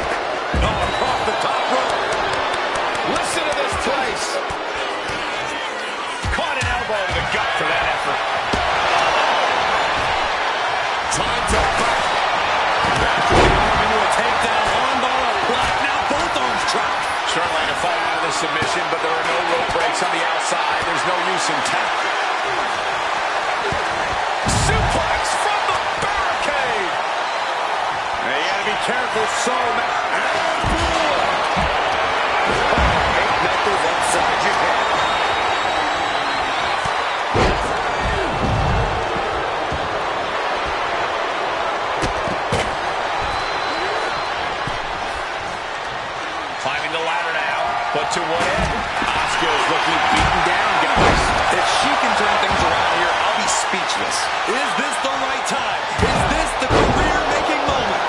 Oh, across the top rope. Listen to this place. Caught an elbow to the gut for that effort. Time to back. Back with the arm into a takedown. Armbar up black. Now both arms trapped. Trying to fight out of the submission, but there are no rope breaks on the outside. There's no use in tap. Suplex from the barricade. Now you gotta be careful, so eight knuckles upside your head. But to what end? Asuka's looking beaten down, guys. If she can turn things around here, I'll be speechless. Is this the right time? Is this the career-making moment?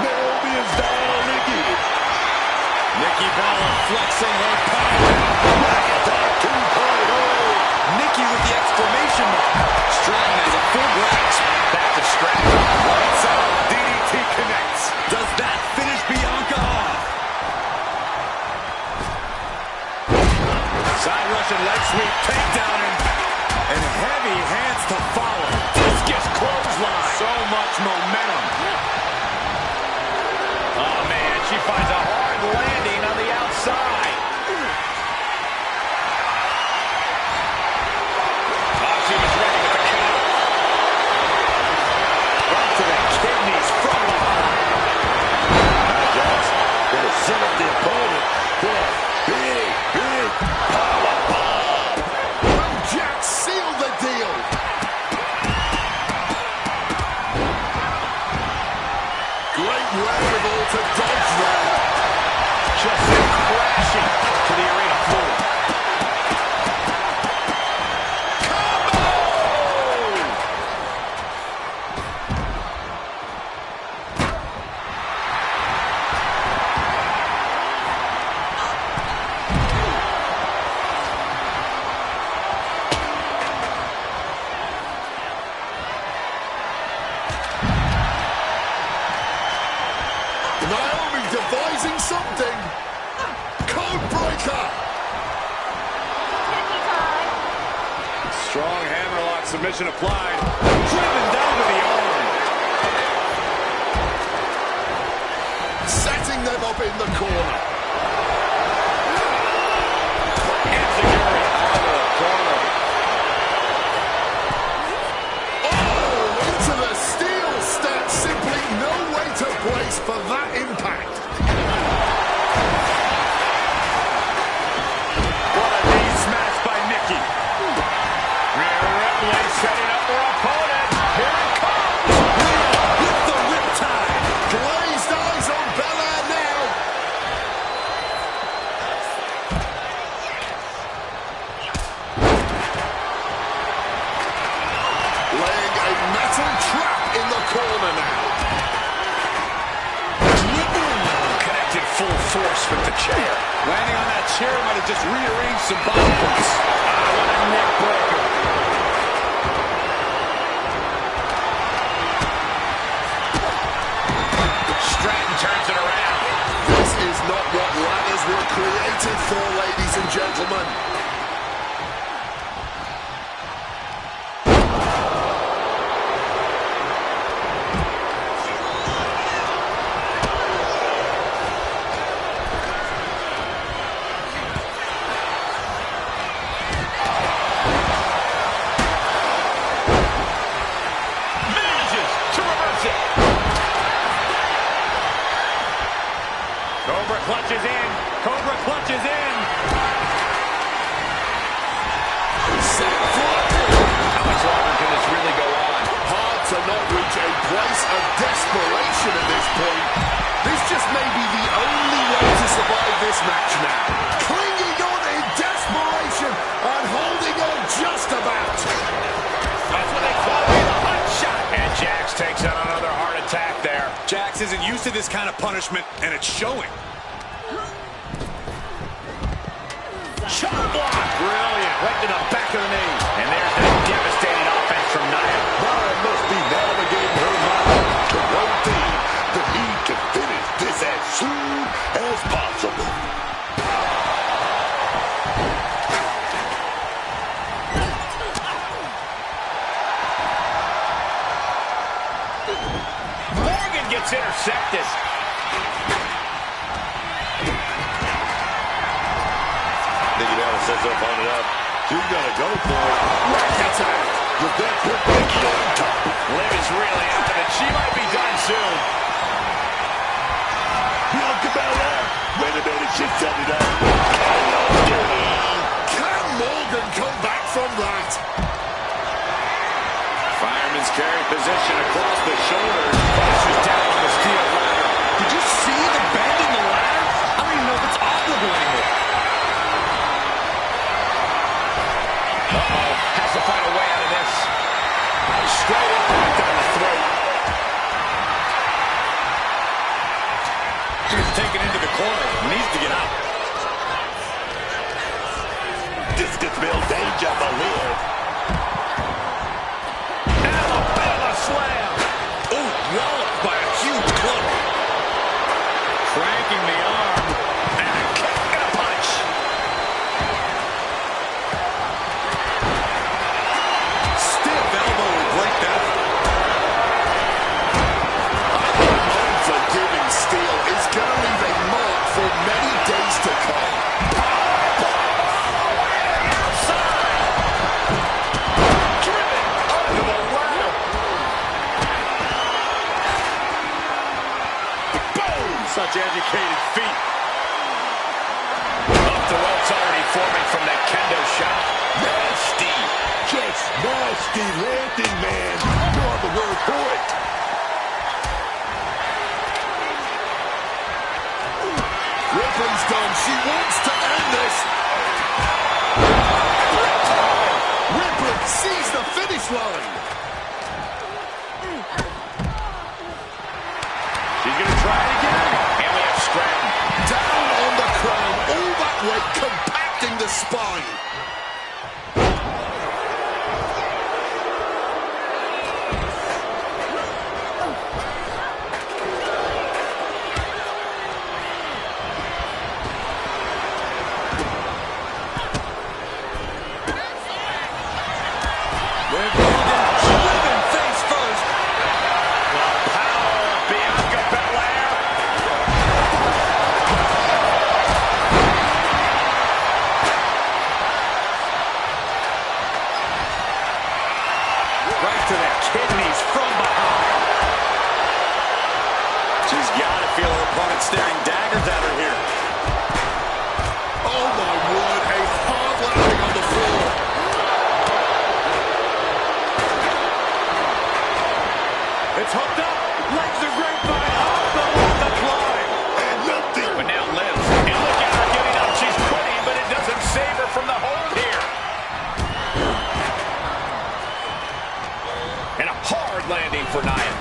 Naomi is down on Nikki. Nikki Bella flexing her power. Attack 2.0. Nikki with the exclamation mark. Stratton has a full grasp. Back to Stratton. Lights out. DDT connects. Does that finish Bianca off? Side Russian leg sweep. Takedown and heavy hands to follow. Discus clothesline. So much momentum. Oh, man. She finds a hard landing on the outside. Oh, she was ready with the counter. Right to the kidneys from behind. Jax gonna set up the opponent for a big power bomb. Will Jax seal the deal? Great wherewithal to dodge there. Just sent crashing to the arena floor. Naomi devising something. Code breaker. Strong hammerlock submission applied. Driven down to the arm. Setting them up in the corner. Enziguri out of the corner. Oh, into the steel step. Simply no way to brace for that impact. What a knee smash by Nikki. Rhea Ripley setting up her opponent. Here it comes. With the riptide. Glazed eyes on Belair now. Laying a metal trap in the corner now. Connected full force with the chair. Landing on that chair might have just rearranged some body parts. What a neck breaker. Stratton turns it around. This is not what ladders were created for, ladies and gentlemen. Manages to reverse it. Cobra clutches in. Cobra clutches in. Set foot. How much longer can this really go on? Hard to not reach a place of desperation at this point. This just may be the only way to survive this match now. Clinging on in desperation and holding on just about. That's what they call it, a hot shot. And Jax takes out another heart attack there. Jax isn't used to this kind of punishment, and it's showing. Shot block. Brilliant. Right to the back of the knee. And there's that devastating offense from Nia. Nia must be navigating her mind to one thing: the need to finish this as soon as possible. Morgan gets intercepted. Nikki Bella sets her opponent up. She's gonna go for it. Right attack. With that put Nikki on top. Liv is really out of it. She might be done soon. Bianca Belair. Wait a minute, she set it up. Can Morgan come back from that. Fireman's carry position across the shoulders. Pushes down on the steel ladder. Did you see the bend in the ladder? I don't even know if it's operable anymore. Uh-oh. Has to find a way out of this. Straight impact on the throat. He's taken into the corner. Needs to get out. This could spell danger for Liv. Alabama slam. Oh, walloped by a huge club. Cranking the arm. And a kick and a punch. Stiff elbow will break that. Unforgiving steel is going to leave a mark for many days to come. Driven under the ladder. Boom. Such educated feet. Up the ropes already forming from that kendo shot. Nasty. Just nasty landing, man. No other word for it. Ripley's done. She wants to end this. Ripley sees the finish line. She's going to try it again. And we have Stratton. Down on the crown. All that weight compacting the spine. Driven face first. Power of Bianca Belair. Right to the kidneys from behind. She's got to feel her opponent staring daggers at her here. Oh my word, a hard landing on the floor. It's hooked up. Legs are grapevine. Up the wall to climb. And nothing. But now Liv. And look at her getting up. She's quitting, but it doesn't save her from the hold here. And a hard landing for Nia.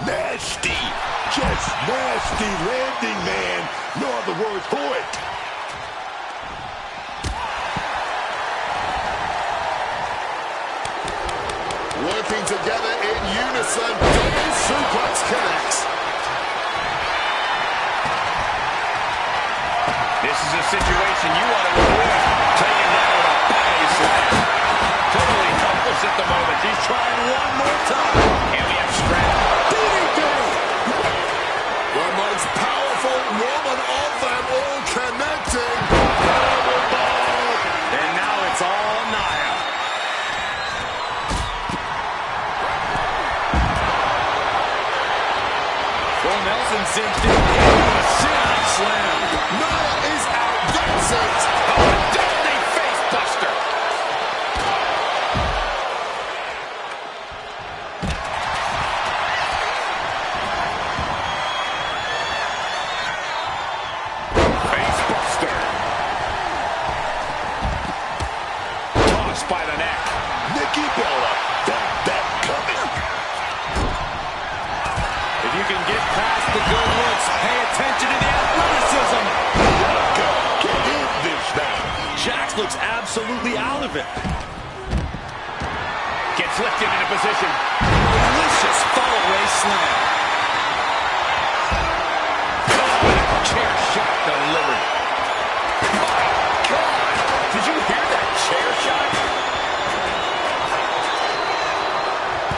Nasty. Just nasty landing, man. No other word for it. Working together in unison. Double suplex connects. This is a situation you want to avoid. Taking down with a body slam. Totally helpless at the moment. She's trying one more time. And we have Stratton. DDT. The most powerful woman of them all connecting. And now it's all Nia. Full Nelson cinched in. A sit-out slam. Nia is out. That's it. Oh, a deadly face buster. Face buster. Tossed by the neck. Nikki Bella. That coming. If you can get past the good looks, pay attention to the athleticism. Get in this now. Jax looks absolutely out of it. Gets lifted into position. Delicious follow-away slam. Chair shot delivered. My God! Did you hear that chair shot?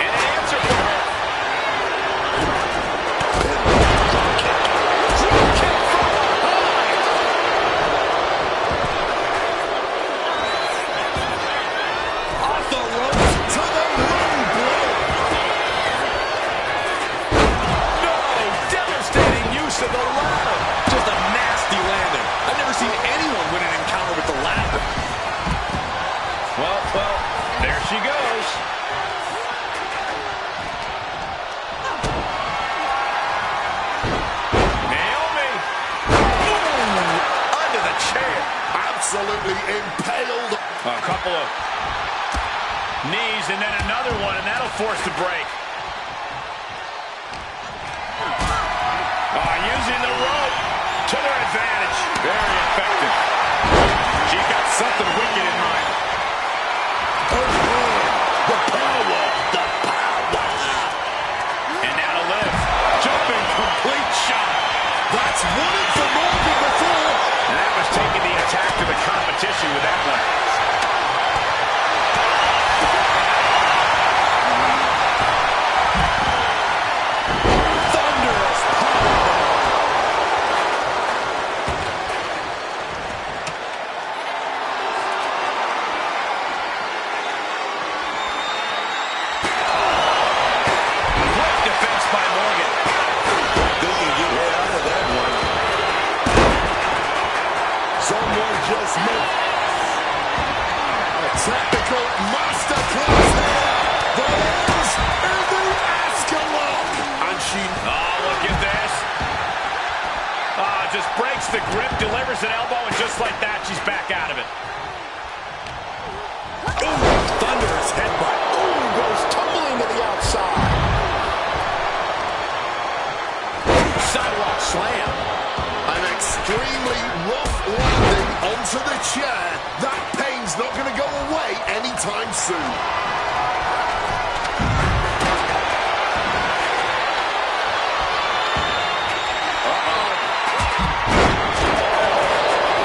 And an answer from her. Drop kick from behind. Off the ropes to the low blow. No! Devastating use of the ladder. Just a nasty Well, there she goes. Naomi. Ooh, under the chair. Absolutely impaled. A couple of knees and then another one, and that'll force the break. Using the rope to their advantage. Very effective. She's got something wicked in mind. The power. And now to Liv. Jumping complete shot. That's won it for Morgan before. And that was taking the attack to the competition with that one. Technical masterclass here. There is in the Ascalon. And she... Oh, look at this. Just breaks the grip, delivers an elbow, and just like that, she's back out of it. Ooh, thunderous headbutt. Ooh, goes tumbling to the outside. Sidewalk slam. An extremely rough landing onto the chair. That pain's not going to go away anytime soon.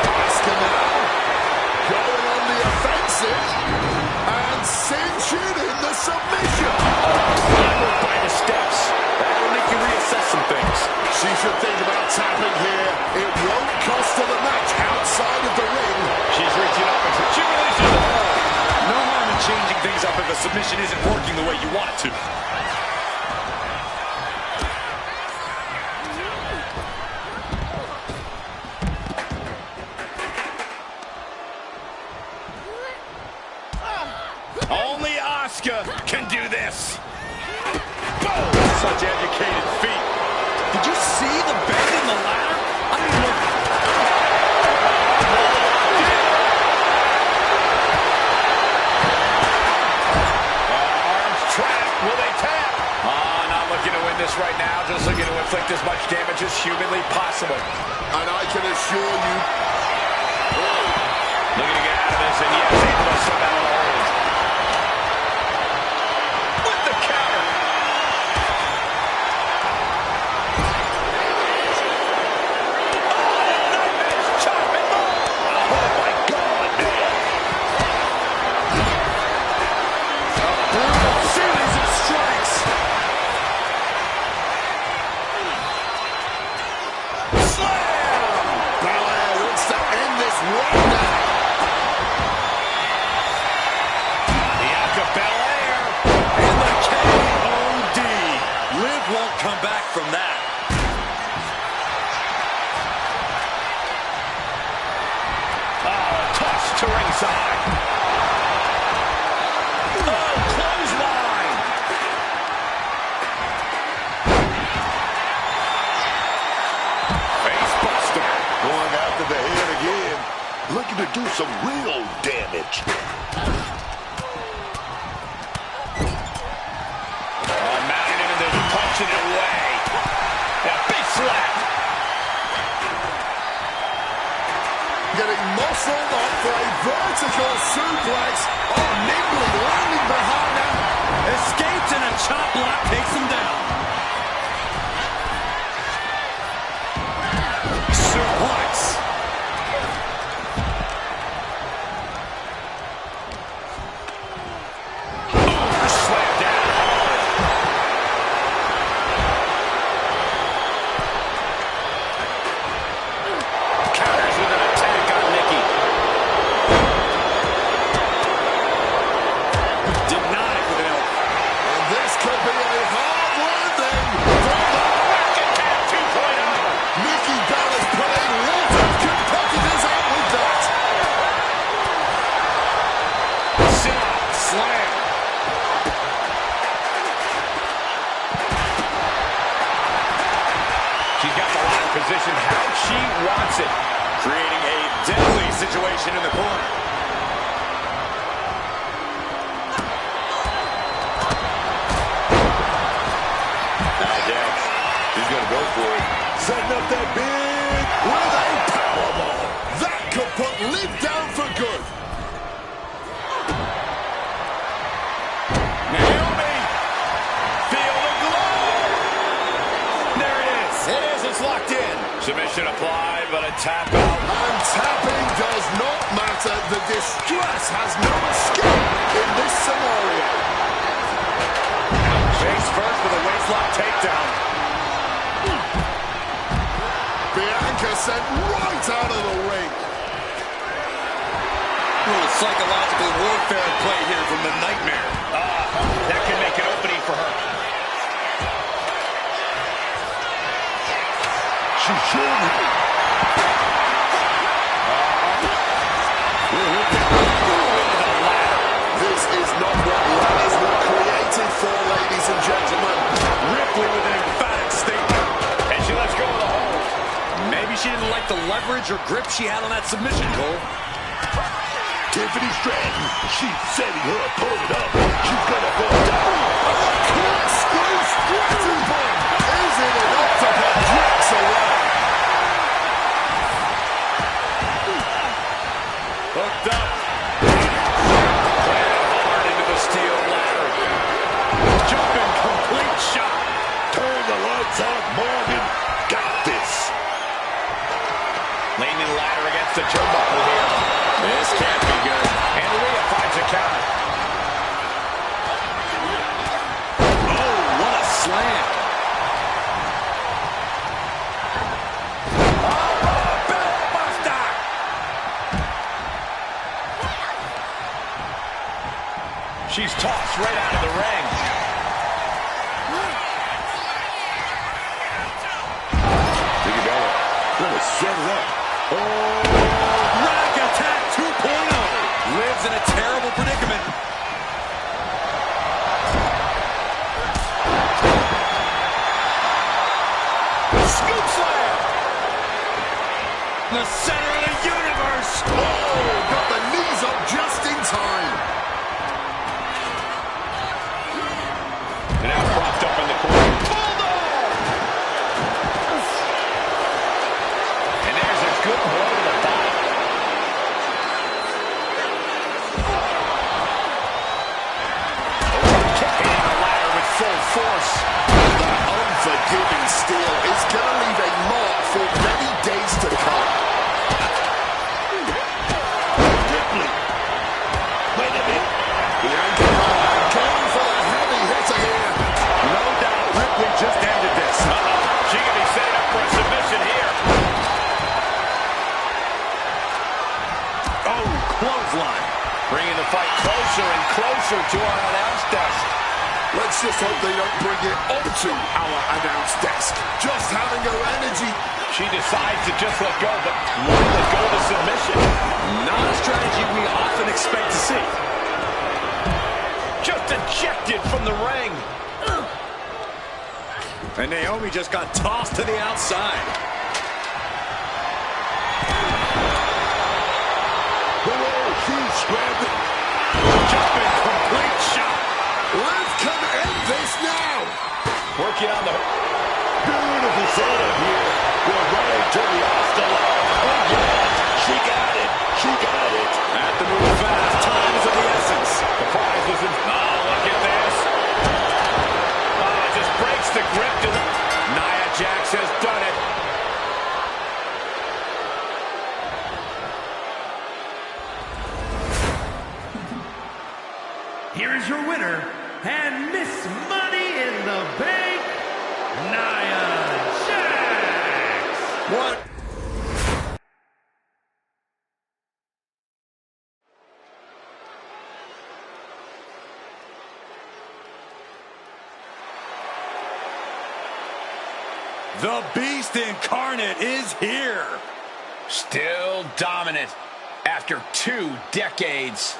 Asuka now going on the offensive and cinching in the submission. By the steps. That'll make you reassess some things. She should think about tapping here. It won't cost her the match outside of the ring. She's reaching up and she releases the hold. No harm in changing things up if a submission isn't working the way you want it to. Only Asuka can do this. Boom! Such educated feet. Did you see the bend in the ladder? I didn't know. Arms trapped. Will they tap? Not looking to win this right now. Just looking to inflict as much damage as humanly possible. And I can assure you, Looking to get out of this, and yes, able to somehow hold. With the counter. Come back from that. Toss to ringside. Clothesline. Face buster. Going after the head again. Looking to do some real damage. Mounting him and then punching it away. That big slap. getting muscled up for a vertical suplex. Oh, nimbly landing behind him. Escapes and a chop block takes him down. Suplex. Slam down. Counters with an attack on Nikki. Sit-up slam. She's got the ladder positioned how she wants it. Creating a deadly situation in the corner. Now Jax, he's going to go for it. Setting up that big With a powerbomb. That could put Liv down for good. Naomi! Feel the glow! There it is. It is. It's locked in. Submission applied, but a tap out. And tapping does not matter. The distress has no escape in this scenario. Face first with a waistlock takedown. Bianca sent right out of the ring. A little psychological warfare at play here from the Nightmare. That can make an opening for her. She's shooting. This is not what ladders were created for, ladies and gentlemen. Ripley with an emphatic statement. And she lets go of the hold. Maybe she didn't like the leverage or grip she had on that submission, Cole. Tiffany Stratton, she's setting her opponent up. She's gonna go down. Corkscrew Stratton bomb. Is it enough to put Drax away? Hooked up. Planted hard into the steel ladder. Jumping complete shot. Turn the lights out, Morgan. Got this. Leaning ladder against the turnbuckle here. This can't be good. And Rhea finds a counter. Oh, what a slam. She's tossed right out of the ring. Nikki Bella gonna set it up. Rack Attack 2.0. Lives in a terrible predicament. Scoop slam. The center of the universe. Oh, got the knees up just in time. And now propped up in the corner. Bulldog! And there's a good blow to the body. Hitting the ladder with full force. That unforgiving steel is going to leave a mark for many days to come. Ripley. Wait a minute. Bianca going for a heavy hitter here. No doubt Ripley just ended this. She can be set up for a submission here. Oh, clothesline. Bringing the fight closer and closer to our announce desk. Let's just hope they don't bring it onto our announce desk. Just having her energy. She decides to just let go, but won't let go of the submission. Not a strategy we often expect to see. Just ejected from the ring. And Naomi just got tossed to the outside. Oh, she's scrapping. Jumping complete shot. Liv can end this now. Working on the... Beautiful setup here. We're right to the Oscar. Oh, yes. She got it. She got it. At the move fast. Time is of the essence. The prize was in... Oh, look at this. Oh, it just breaks the grip. Nia Jax has done it. Here is your winner, and Miss Money in the Bank, Nia Jax. What? The Beast Incarnate is here. Still dominant after 2 decades.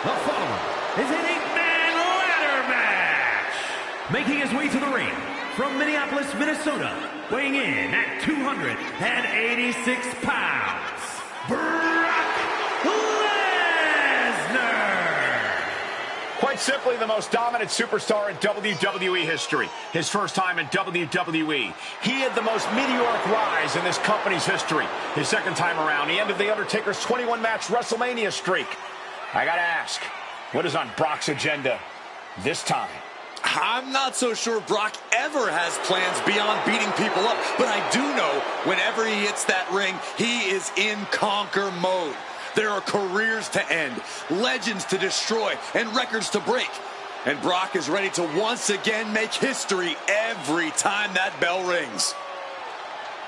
The following is an 8-man ladder match. Making his way to the ring from Minneapolis, Minnesota, weighing in at 286 pounds, Brock Lesnar. Quite simply, the most dominant superstar in WWE history. His first time in WWE. He had the most meteoric rise in this company's history. His second time around, he ended The Undertaker's 21-match WrestleMania streak. I gotta ask, what is on Brock's agenda this time? I'm not so sure Brock ever has plans beyond beating people up, but I do know whenever he hits that ring, he is in conquer mode. There are careers to end, legends to destroy, and records to break. And Brock is ready to once again make history every time that bell rings.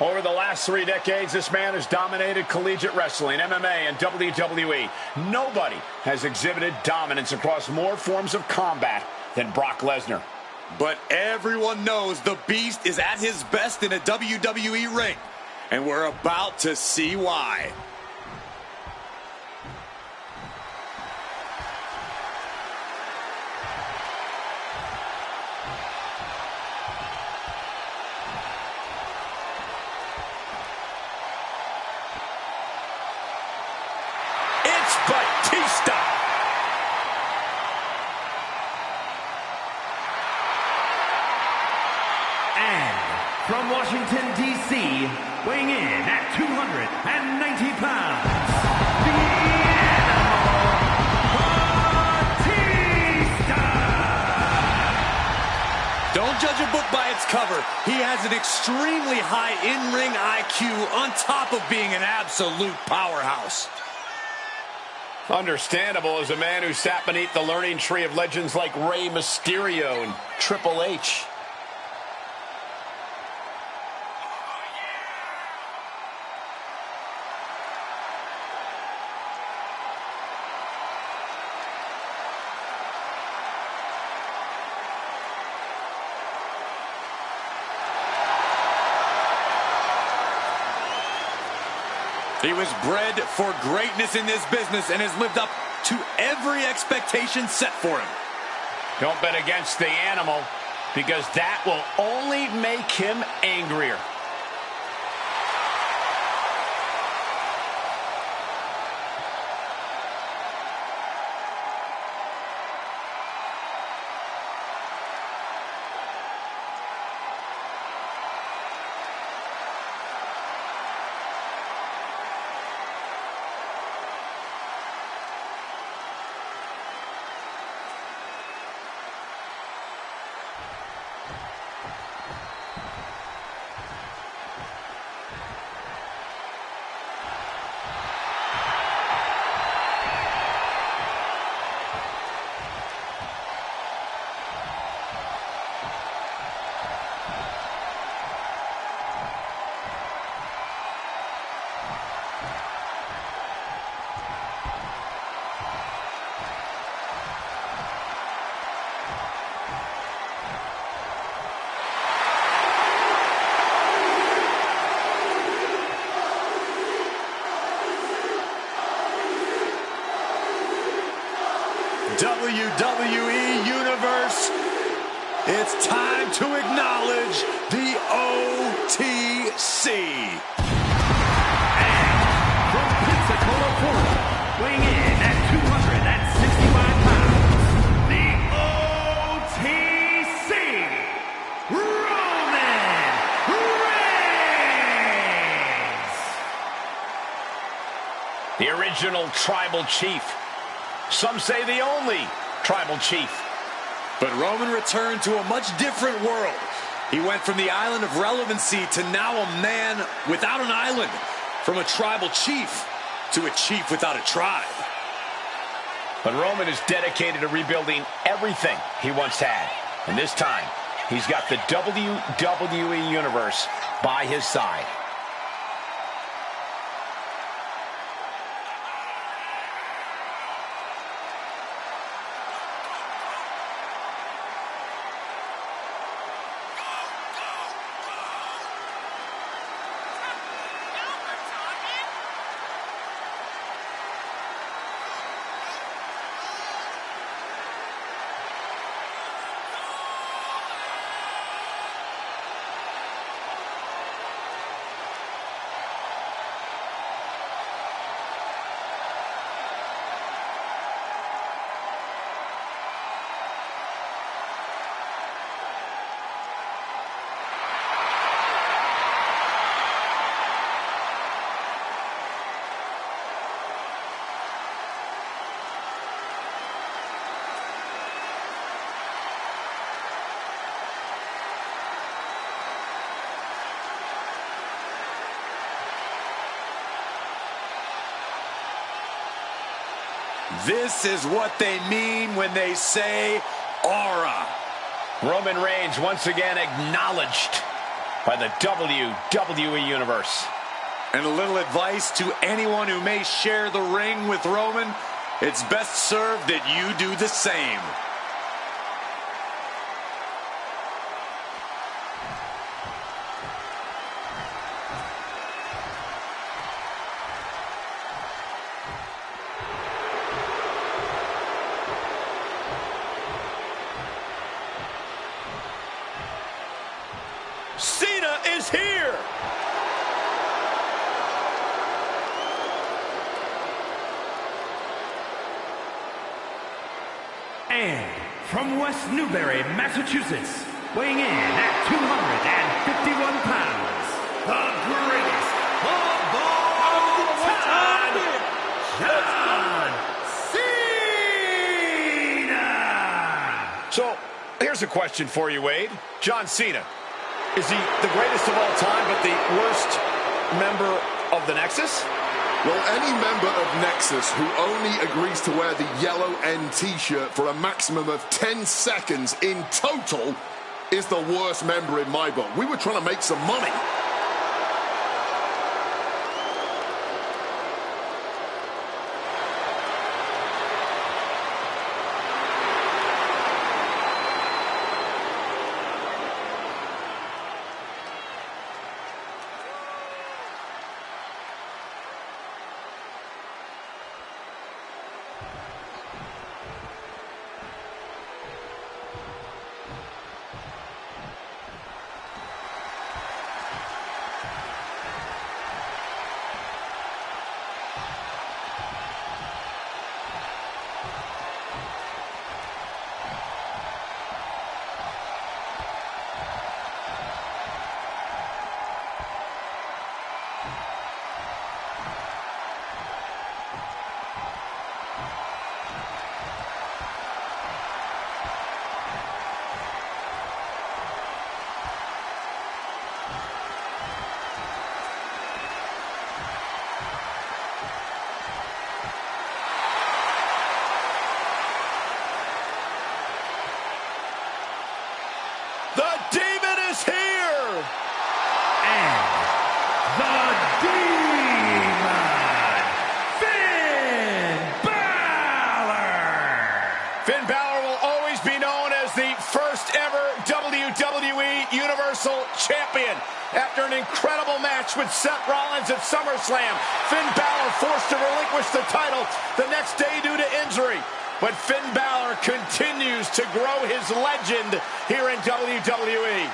Over the last 3 decades, this man has dominated collegiate wrestling, MMA, and WWE. Nobody has exhibited dominance across more forms of combat than Brock Lesnar. But everyone knows the Beast is at his best in a WWE ring. And we're about to see why. Batista. And from Washington, D.C., weighing in at 290 pounds, the Animal, Batista! Don't judge a book by its cover. He has an extremely high in-ring IQ on top of being an absolute powerhouse. Understandable as a man who sat beneath the learning tree of legends like Rey Mysterio and Triple H. He was bred for greatness in this business and has lived up to every expectation set for him. Don't bet against the Animal, because that will only make him angrier. WWE Universe, it's time to acknowledge the OTC. And from Pensacola, Florida, weighing in at 265 pounds, the OTC, Roman Reigns! The original tribal chief. Some say the only tribal chief. But Roman returned to a much different world. He went from the island of relevancy to now a man without an island. From a tribal chief to a chief without a tribe. But Roman is dedicated to rebuilding everything he once had. And this time, he's got the WWE Universe by his side. This is what they mean when they say aura. Roman Reigns once again acknowledged by the WWE Universe. And a little advice to anyone who may share the ring with Roman, it's best served that you do the same. Cena is here! And from West Newbury, Massachusetts, weighing in at 251 pounds, the greatest of all time, John Cena! So, here's a question for you, Wade. John Cena, is he the greatest of all time, but the worst member of the Nexus? Well, any member of Nexus who only agrees to wear the yellow end t-shirt for a maximum of 10 seconds in total is the worst member in my book. We were trying to make some money. The Demon is here! And the Demon, Finn Balor! Finn Balor will always be known as the first ever WWE Universal Champion. After an incredible match with Seth Rollins at SummerSlam, Finn Balor forced to relinquish the title the next day due to injury. But Finn Balor continues to grow his legend here in WWE.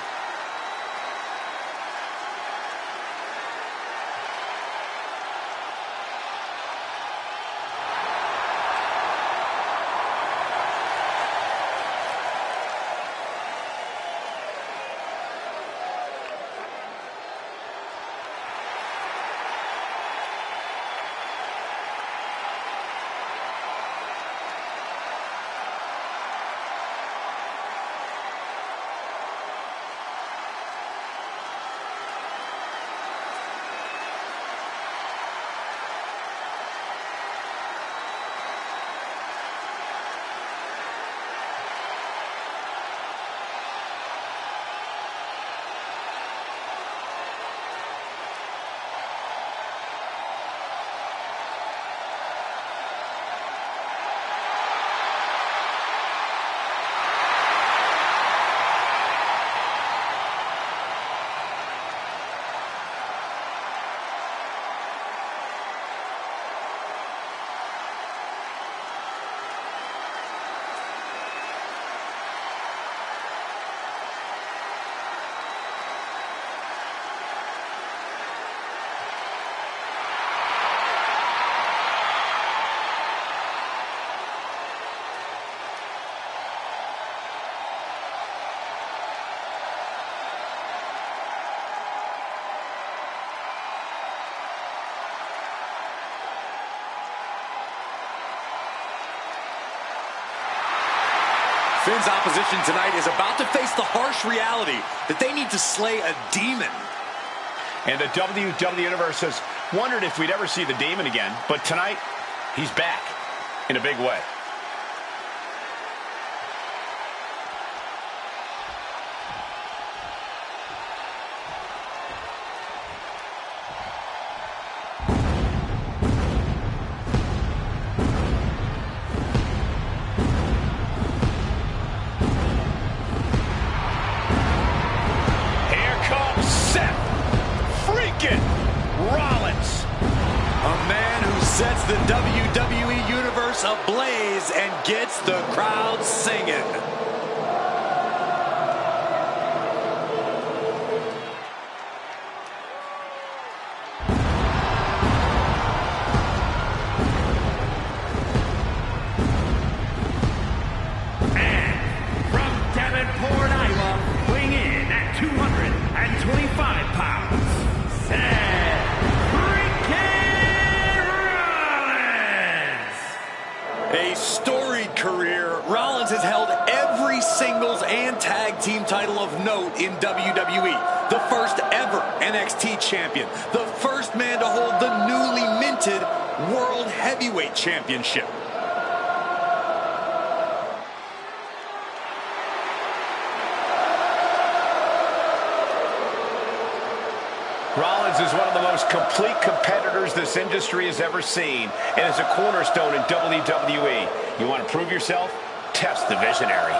Finn's opposition tonight is about to face the harsh reality that they need to slay a demon. And the WWE Universe has wondered if we'd ever see the Demon again, but tonight, he's back. in a big way. Rollins. A man who sets the WWE Universe ablaze and gets the crowd singing. And from Davenport, Iowa, weighing in at 225 pounds, Seth Rollins. A storied career, Rollins has held every singles and tag team title of note in WWE. The first ever NXT champion. The first man to hold the newly minted World Heavyweight Championship. Rollins is one of the most complete competitors this industry has ever seen and is a cornerstone in WWE. You want to prove yourself? Test the visionary.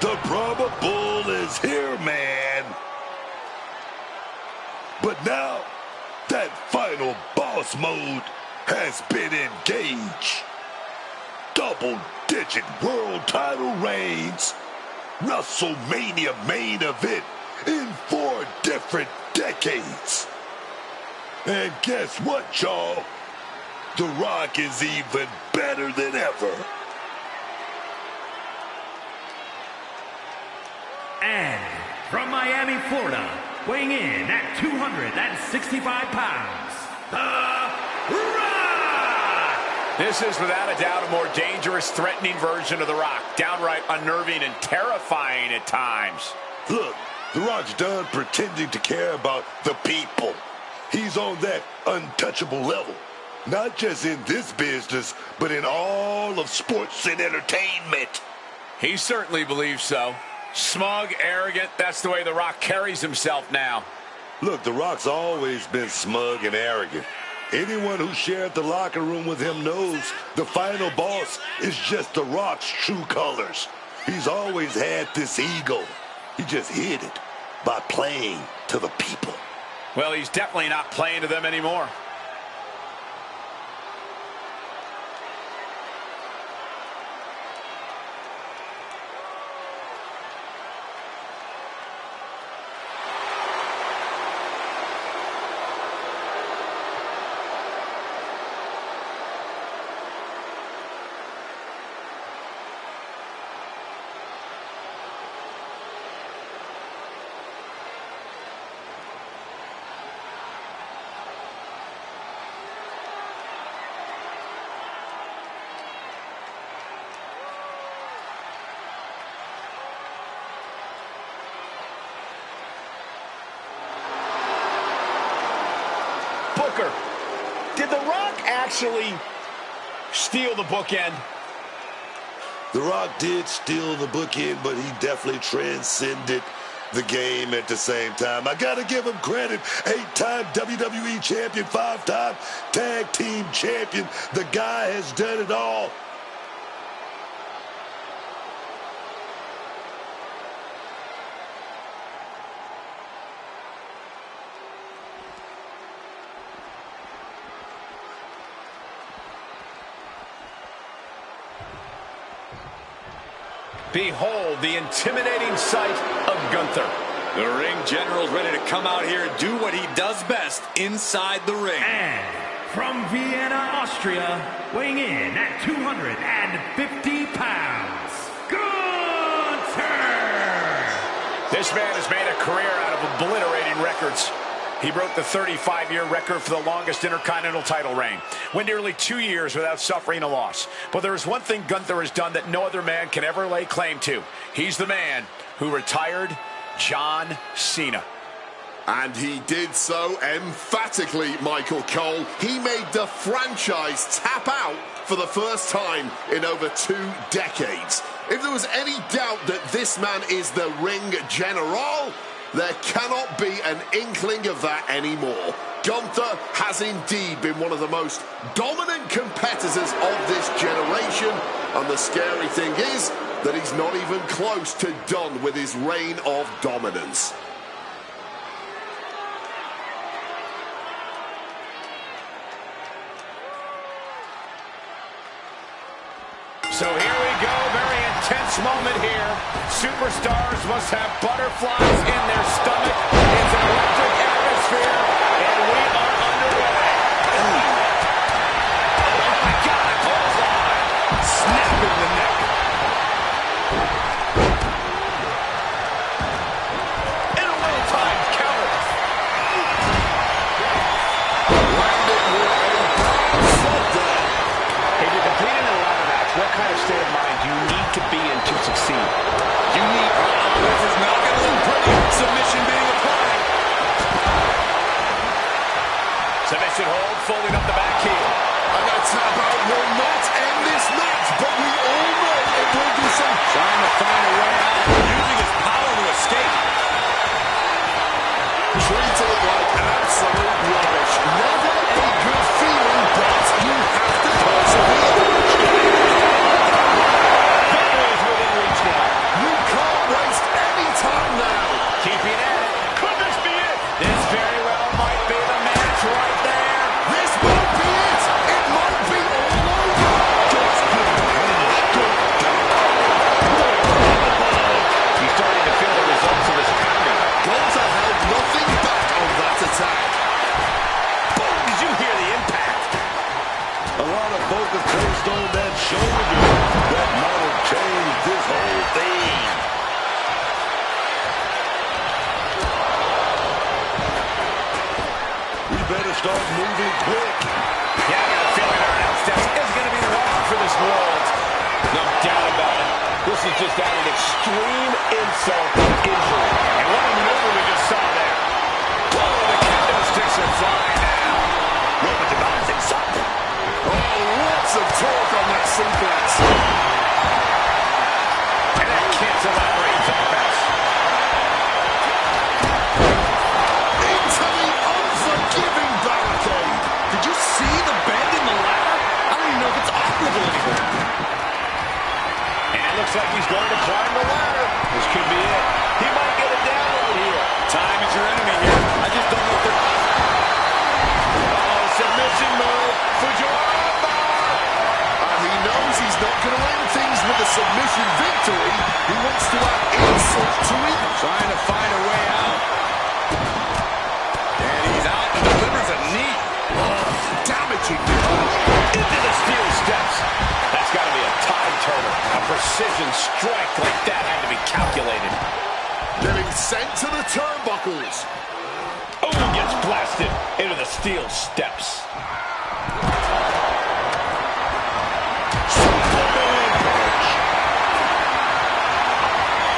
The probable is here, man. But now, that final boss mode has been engaged. Double-digit world title reigns, WrestleMania main event in 4 different decades. And guess what, y'all? The Rock is even better than ever. And from Miami, Florida, weighing in at 265 pounds, The Rock! This is without a doubt a more dangerous, threatening version of The Rock. Downright unnerving and terrifying at times. Look, The Rock's done pretending to care about the people. He's on that untouchable level. Not just in this business, but in all of sports and entertainment. He certainly believes so. Smug, arrogant, that's the way The Rock carries himself now. Look, The Rock's always been smug and arrogant. Anyone who shared the locker room with him knows the final boss is just The Rock's true colors. He's always had this ego. He just hid it by playing to the people. Well, he's definitely not playing to them anymore. Booker, did The Rock actually steal the bookend? The Rock did steal the bookend, but he definitely transcended the game at the same time. I gotta give him credit. 8-time WWE champion, 5-time tag team champion. The guy has done it all. Behold the intimidating sight of Gunther. The ring general's ready to come out here and do what he does best inside the ring. And from Vienna, Austria, weighing in at 250 pounds, Gunther! This man has made a career out of obliterating records. He broke the 35-year record for the longest Intercontinental title reign. Went nearly 2 years without suffering a loss. But there is one thing Gunther has done that no other man can ever lay claim to. He's the man who retired John Cena. And he did so emphatically, Michael Cole. He made the franchise tap out for the first time in over 2 decades. If there was any doubt that this man is the ring general, there cannot be an inkling of that anymore. Gunther has indeed been one of the most dominant competitors of this generation, and the scary thing is that he's not even close to done with his reign of dominance. So here we go, very intense moment here. Superstars must have butterflies in their stomach. It's an electric atmosphere, and we are underway. Oh my God, clothesline. Snapping the neck. And a well-timed counter. Landed with a bad slot there. Hey, to compete in a ladder match, what kind of state of mind do you need to be in to succeed? You need, this is not going to look pretty. Submission being applied. Submission hold, folding up the back heel. And a tap out will not end this match, but we all know it will do so. Trying to find a way out. Using his power to escape. Treated like absolute rubbish. Never a good feeling, but you have to persevere. Victory is within reach now. You can't waste any time now. Keeping at it. Could this be it? This very well might be the match right there. This might be it. It might be all over. Just good finish. Good. He's starting to feel the results of his pounding. Gunther held nothing back on that attack. Boom! Did you hear the impact? A lot of focus placed on that shoulder. That might have changed this whole thing. We better start moving quick. Yeah, I got a feeling our announce desk is going to be long for this world. No doubt about it. This is just added extreme insult to injury. And what a maneuver we just saw there. Whoa, the kendo sticks are flying now. Roman devising something. Oh, lots of torque on that suplex. And that cancels out Reigns' offense. Into the unforgiving barricade. Did you see the bend in the ladder? I don't even know if it's operable anymore. And it looks like he's going to climb the ladder. This could be it. He might get it down right here. Time is your enemy here. I just don't know if they're... Oh, submission move. Fujiwara. He knows he's not going to end things with a submission victory. He wants to add insult to it. Trying to find a way out. And he's out and delivers a knee. Damaging. Into the steel steps. That's got to be a tide turner. A precision strike like that had to be calculated. Getting sent to the turnbuckles. Oh, gets blasted into the steel steps.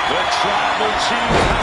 The Tribal Chief